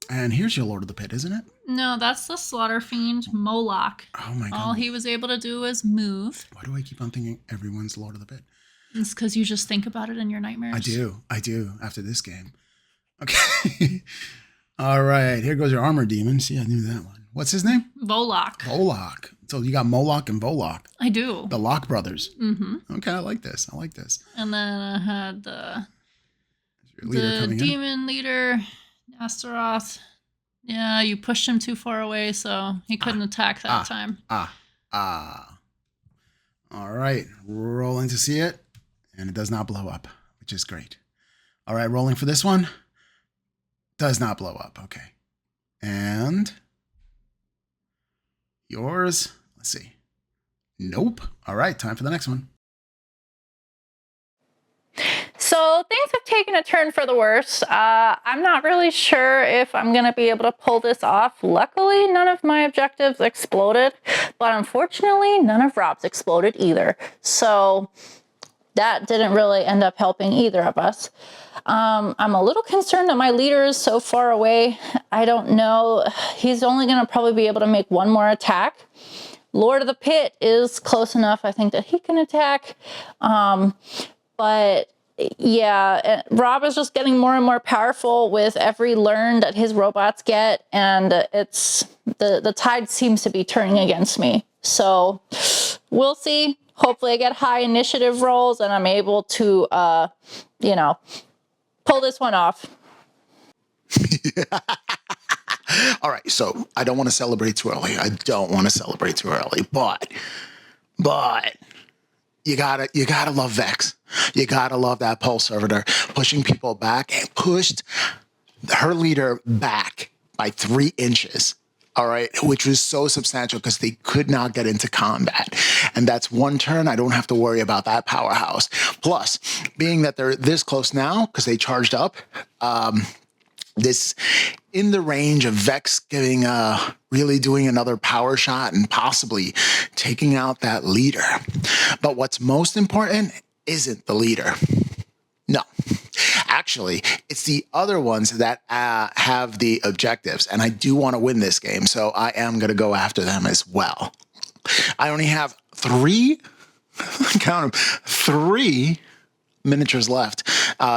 And here's your Lord of the Pit, isn't it? No, that's the Slaughter Fiend Moloch. Oh my God. All he was able to do was move. Why do I keep on thinking everyone's Lord of the Pit? It's because you just think about it in your nightmares. I do, after this game. Okay. All right, here goes your armor demon. See, I knew that one. What's his name? Voloch. Voloch. So you got Moloch and Voloch. I do. The Loch brothers. Mm-hmm. Okay, I like this. And then I had the leader demon leader, Astaroth. Yeah, you pushed him too far away, so he couldn't attack that time. All right, rolling to see it. And it does not blow up, which is great. All right, rolling for this one. Does not blow up. Okay. And yours. Let's see. Nope. All right, time for the next one. So things have taken a turn for the worse. I'm not really sure if I'm going to be able to pull this off. Luckily, none of my objectives exploded, but unfortunately, none of Rob's exploded either. So that didn't really end up helping either of us. I'm a little concerned that my leader is so far away. I don't know. He's only going to probably be able to make 1 more attack. Lord of the Pit is close enough, I think, that he can attack. But yeah, Rob is just getting more and more powerful with every learn that his robots get, and it's the tide seems to be turning against me. So we'll see. Hopefully I get high initiative rolls and I'm able to, pull this one off. All right, so I don't want to celebrate too early. But you gotta love Vex. You gotta love that pulse servitor pushing people back, and pushed her leader back by 3 inches. All right, which was so substantial because they could not get into combat. And that's 1 turn. I don't have to worry about that powerhouse. Plus, being that they're this close now because they charged up, this in the range of Vex giving, really doing another power shot and possibly taking out that leader. But what's most important isn't the leader. No. Actually, it's the other ones that have the objectives, and I do want to win this game, so I am going to go after them as well. I only have 3, count them, 3 miniatures left,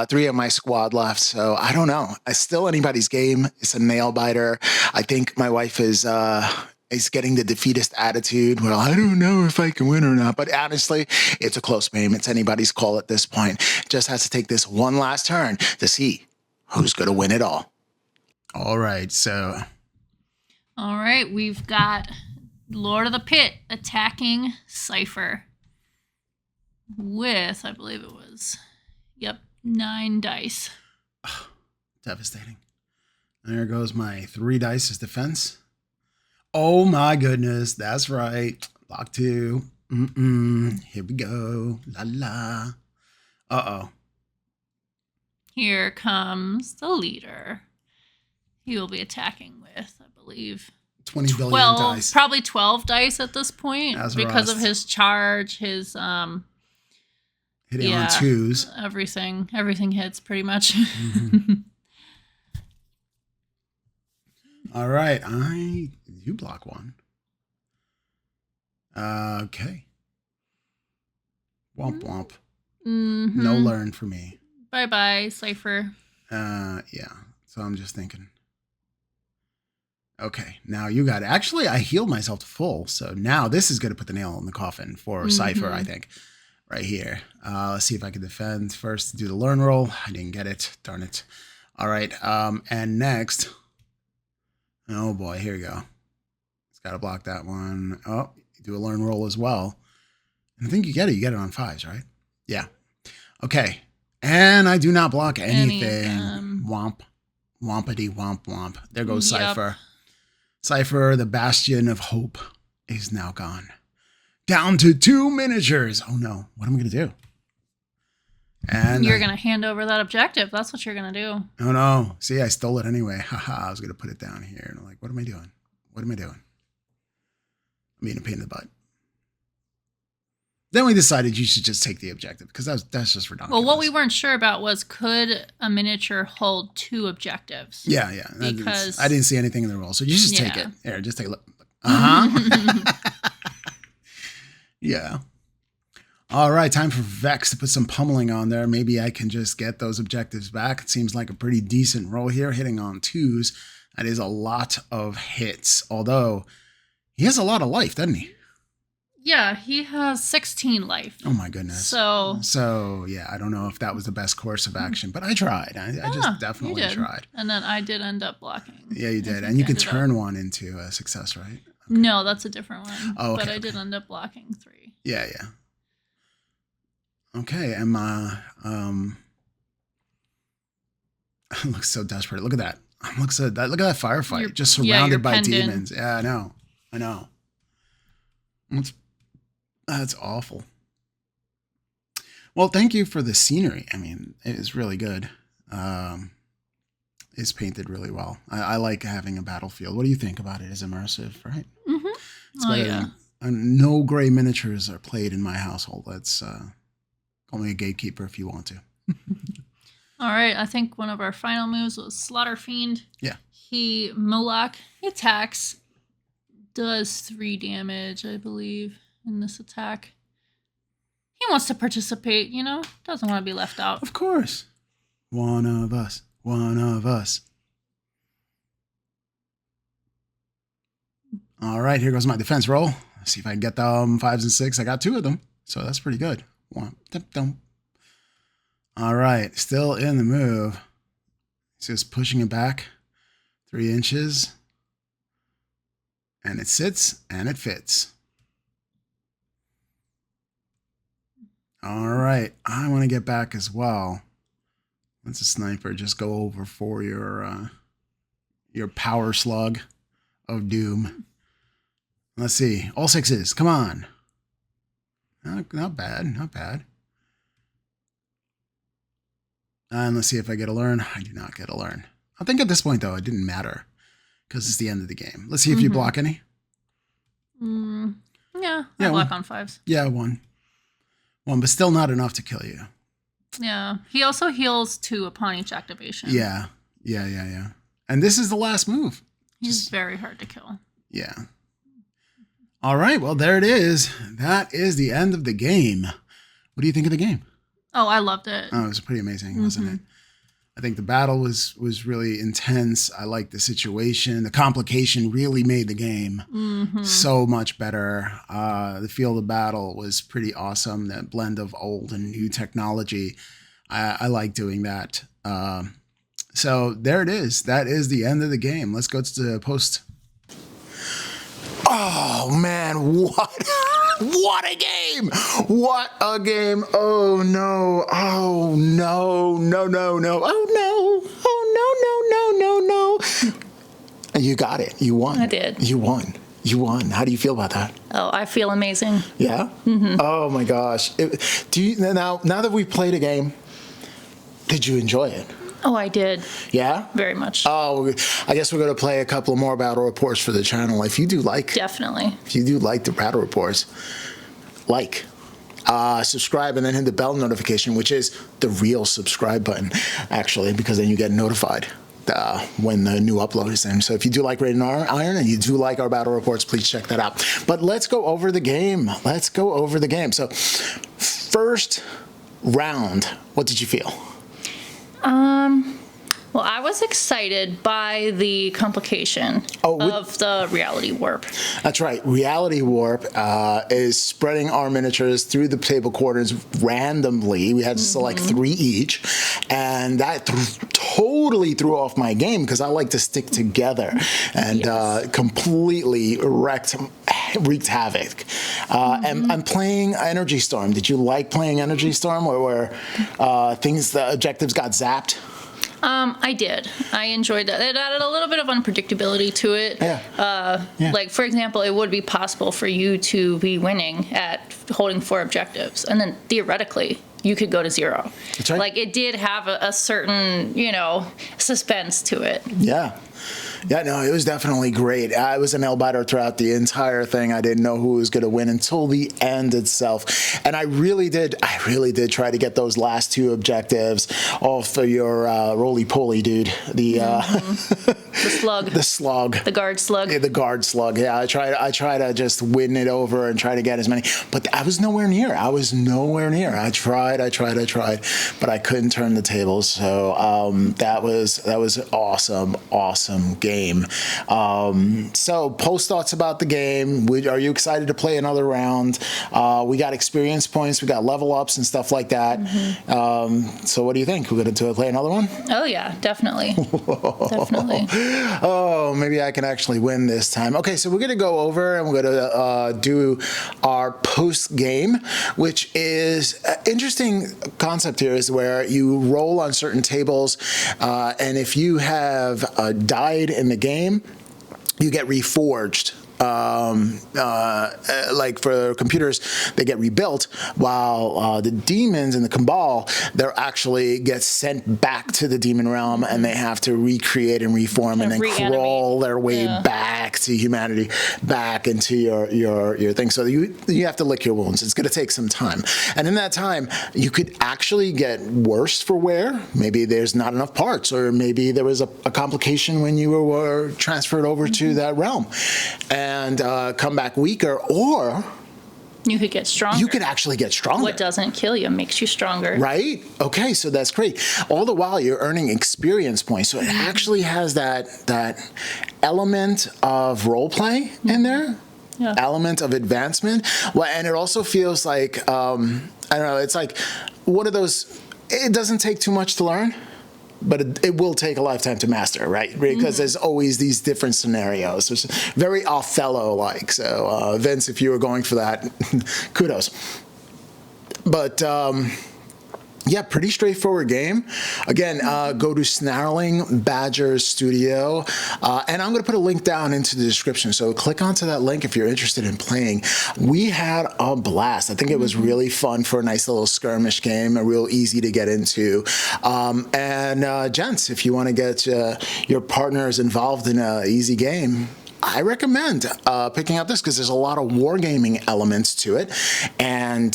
3 of my squad left, so I don't know. It's still anybody's game. It's a nail biter. I think my wife is getting the defeatist attitude. Well, I don't know if I can win or not. But honestly, it's a close game. It's anybody's call at this point. Just has to take this one last turn to see who's going to win it all. All right, so All right, we've got Lord of the Pit attacking Cypher with, I believe it was, 9 dice. devastating. There goes my 3 dice as defense. Oh my goodness, that's right. Block 2. Here we go. La la. Uh-oh. Here comes the leader. He will be attacking with, I believe, 20 billion 12, dice. probably 12 dice at this point That's because rust. of his charge, his Hitting on 2s. everything hits pretty much. All right, you block 1. Okay. Womp womp. No learn for me. Bye Cypher. Yeah. So I'm just thinking. Okay, now you got it. Actually, I healed myself to full, so now this is going to put the nail in the coffin for Cypher, I think. Right here. Let's see if I can defend. First, do the learn roll. I didn't get it. Darn it. All right, and next. Oh boy, here we go. It's got to block that one. Oh, do a learn roll as well. And I think you get it. You get it on 5s, right? Yeah. Okay. And I do not block anything. Womp. Wompity womp womp. There goes Cypher. Cypher, the bastion of hope, is now gone. Down to 2 miniatures. Oh no. What am I going to do? And you're going to hand over that objective. That's what you're going to do. Oh no. See, I stole it anyway. Haha. I was going to put it down here. And I'm like, what am I doing? What am I doing? I'm being a pain in the butt. Then we decided you should just take the objective because that's just redundant. Well, what we weren't sure about was could a miniature hold 2 objectives? Yeah. Because I didn't see anything in the roll, so you just take it. Here, just take a look. Yeah. All right, time for Vex to put some pummeling on there. Maybe I can just get those objectives back. It seems like a pretty decent roll here, hitting on 2s. That is a lot of hits, although he has a lot of life, doesn't he? Yeah, he has 16 life. Oh my goodness. So yeah, I don't know if that was the best course of action, but I tried. I just definitely tried. And then I did end up blocking. Yeah, you did. And you can turn one into a success, right? Okay. No, that's a different one. Oh, okay, but I did end up blocking 3. Yeah. Okay, and my looks so desperate. Look at that. Look at that firefight. Just surrounded by demons. Yeah, I know. That's awful. Well, thank you for the scenery. I mean, it is really good. It's painted really well. I like having a battlefield. What do you think about it? It's immersive, right? Mm-hmm. It's better than, no gray miniatures are played in my household. That's call me a gatekeeper if you want to. All right. I think one of our final moves was Slaughter Fiend. Yeah. Moloch attacks, does 3 damage, I believe, in this attack. He wants to participate, doesn't want to be left out. Of course. One of us. All right, here goes my defense roll. Let's see if I can get them 5s and 6. I got 2 of them, so that's pretty good. All right, still in the move. It's just pushing it back 3 inches. And it sits and it fits. All right, I want to get back as well. Let's a sniper just go over for your power slug of doom. Let's see, all 6s. Come on. Not bad. And let's see if I get a learn. I do not get a learn. I think at this point though, it didn't matter because it's the end of the game. Let's see if you block any. Yeah, I block on 5s. Yeah, 1, but still not enough to kill you. Yeah, he also heals 2 upon each activation. Yeah. And this is the last move. He's very hard to kill. Yeah. All right, well, there it is. That is the end of the game. What do you think of the game? Oh, I loved it. Oh, it was pretty amazing, wasn't it? I think the battle was really intense. I liked the situation. The complication really made the game so much better. The field of battle was pretty awesome. That blend of old and new technology. I like doing that. So there it is. That is the end of the game. Let's go to the post. Oh man, what? What a game! What a game! Oh no! Oh no! No! No! No! Oh no! Oh no! No! No! No! No! You got it. You won. I did. You won. You won. How do you feel about that? Oh, I feel amazing. Yeah. Oh my gosh. Do you now that we've played a game? Did you enjoy it? Oh, I did. Yeah? Very much. Oh, I guess we're going to play a couple more battle reports for the channel. If you do like Definitely. the battle reports, subscribe, and then hit the bell notification, which is the real subscribe button, actually, because then you get notified when the new upload is in. So if you do like Raiden Iron and you do like our battle reports, please check that out. But let's go over the game. So first round, what did you feel? Well, I was excited by the complication of the reality warp. That's right. Reality warp is spreading our miniatures through the table corners randomly. We had to select 3 each, and that totally threw off my game because I like to stick together, and completely wreaked havoc. And I'm playing Energy Storm. Did you like playing Energy Storm, where the objectives got zapped? I did. I enjoyed that. It added a little bit of unpredictability to it. Yeah. Like, for example, it would be possible for you to be winning at holding 4 objectives, and then theoretically, you could go to 0. That's right. Like, it did have a certain, suspense to it. Yeah. Yeah, no, it was definitely great. I was a nail biter throughout the entire thing. I didn't know who was going to win until the end itself. And I really did try to get those last 2 objectives off of your roly-poly dude. The slug. The slug. The guard slug. Yeah, the guard slug. Yeah, I try to just win it over and try to get as many. But I was nowhere near. I tried, but I couldn't turn the tables. So that was awesome game. So post thoughts about the game. Are you excited to play another round? We got experience points, we got level ups and stuff like that. So what do you think? We're going to play another one? Oh yeah, definitely. Definitely. Oh, maybe I can actually win this time. Okay, so we're going to go over and we're going to do our post game, which is an interesting concept here, is where you roll on certain tables, and if you have died in the game, you get reforged. Like for computers, they get rebuilt, while the demons in the Cabal, they're actually get sent back to the demon realm, and they have to recreate and reform and then crawl their way back to humanity, back into your thing. So you have to lick your wounds. It's going to take some time, and in that time, you could actually get worse for wear. Maybe there's not enough parts, or maybe there was a complication when you were transferred over to that realm, and come back weaker, or you could get stronger. You could actually get stronger. What doesn't kill you makes you stronger. Right? Okay, so that's great. All the while you're earning experience points. So it actually has that element of role play in there. Yeah. Element of advancement. Well, and it also feels like I don't know, it's like one of those, it doesn't take too much to learn, but it will take a lifetime to master, right? Because there's always these different scenarios. It's very Othello-like. So, Vince, if you were going for that, kudos. But yeah, pretty straightforward game. Again, go to Snarling Badger Studio, and I'm going to put a link down into the description. So click onto that link if you're interested in playing. We had a blast. I think it was really fun for a nice little skirmish game, real easy to get into. And gents, if you want to get your partners involved in an easy game, I recommend picking up this, because there's a lot of wargaming elements to it, and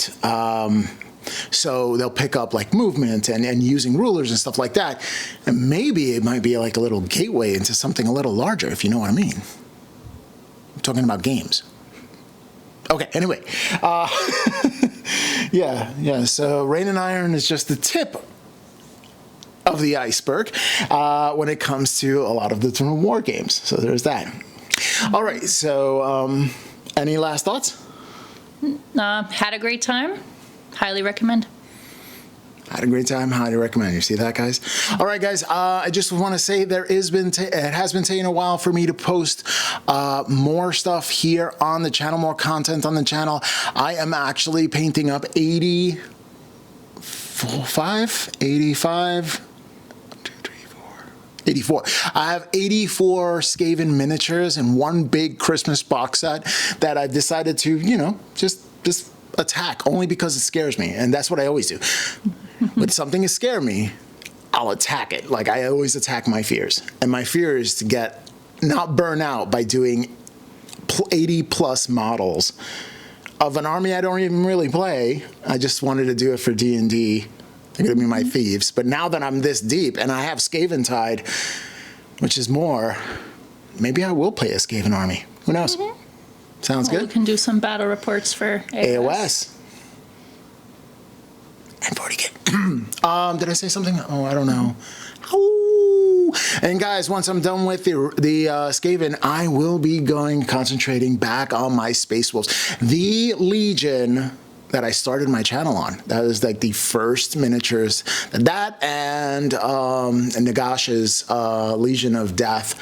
so they'll pick up like movement and using rulers and stuff like that. And maybe it might be like a little gateway into something a little larger, if you know what I mean. I'm talking about games. Okay, anyway. Yeah. So Rain and Iron is just the tip of the iceberg when it comes to a lot of the different war games. So there's that. All right, so any last thoughts? Had a great time. Highly recommend. Had a great time. Highly recommend. You see that, guys? All right, guys. I just want to say it has been taking a while for me to post more stuff here on the channel, more content on the channel. I am actually painting up 85. 84. I have 84 Skaven miniatures in one big Christmas box set that I've decided to, just attack only because it scares me. And that's what I always do. When something is scare me, I'll attack it. Like I always attack my fears. And my fear is to not burn out by doing 80 plus models of an army I don't even really play. I just wanted to do it for D&D. They're going to be my thieves. But now that I'm this deep and I have Skaven Tide, which is more, maybe I will play a Skaven army. Who knows? Sounds good. We can do some battle reports for AOS. And 40K. Did I say something? Oh, I don't know. Oh. And guys, once I'm done with the Skaven, I will be concentrating back on my Space Wolves. The Legion that I started my channel on. That was like the first miniatures. That and Nagash's Legion of Death.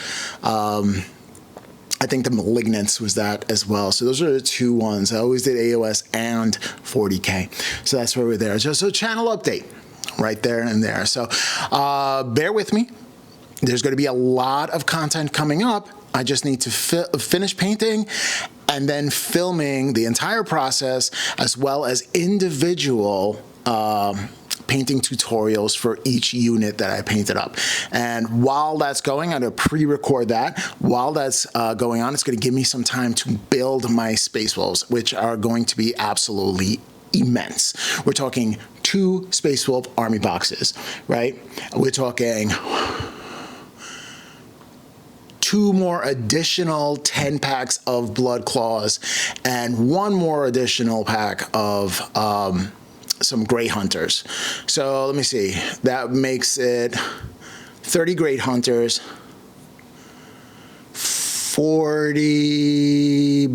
I think the Malignance was that as well. So those are the two ones. I always did AOS and 40K. So that's where we're there. So channel update right there and there. So bear with me. There's going to be a lot of content coming up. I just need to finish painting and then filming the entire process as well as individual painting tutorials for each unit that I painted up. And while that's going, I'm going to pre-record that. While that's going on, it's going to give me some time to build my Space Wolves, which are going to be absolutely immense. We're talking 2 Space Wolf army boxes, right? We're talking 2 more additional 10 packs of Blood Claws and 1 more additional pack of some Grey Hunters. So let me see. That makes it 30 Great Hunters, 40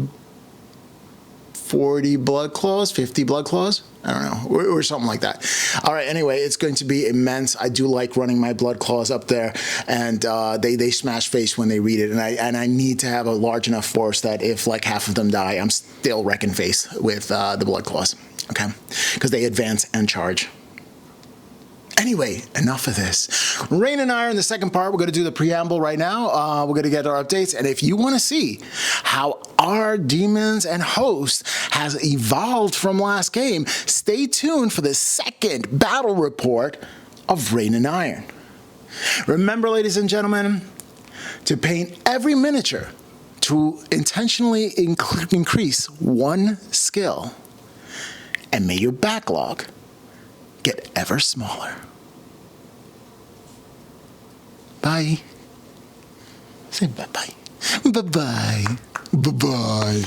Blood Claws, 50 Blood Claws. I don't know, or something like that. All right, anyway, it's going to be immense. I do like running my Blood Claws up there, and they smash face when they read it, and I need to have a large enough force that if like half of them die, I'm still wrecking face with the Blood Claws, okay? Because they advance and charge. Anyway, enough of this. Rain and I are in the second part. We're going to do the preamble right now. We're going to get our updates. And if you want to see how our demons and hosts has evolved from last game, stay tuned for the second battle report of Rain and Iron. Remember, ladies and gentlemen, to paint every miniature to intentionally increase 1 skill. And may your backlog get ever smaller. Bye. Say bye-bye. Bye-bye. Bye-bye.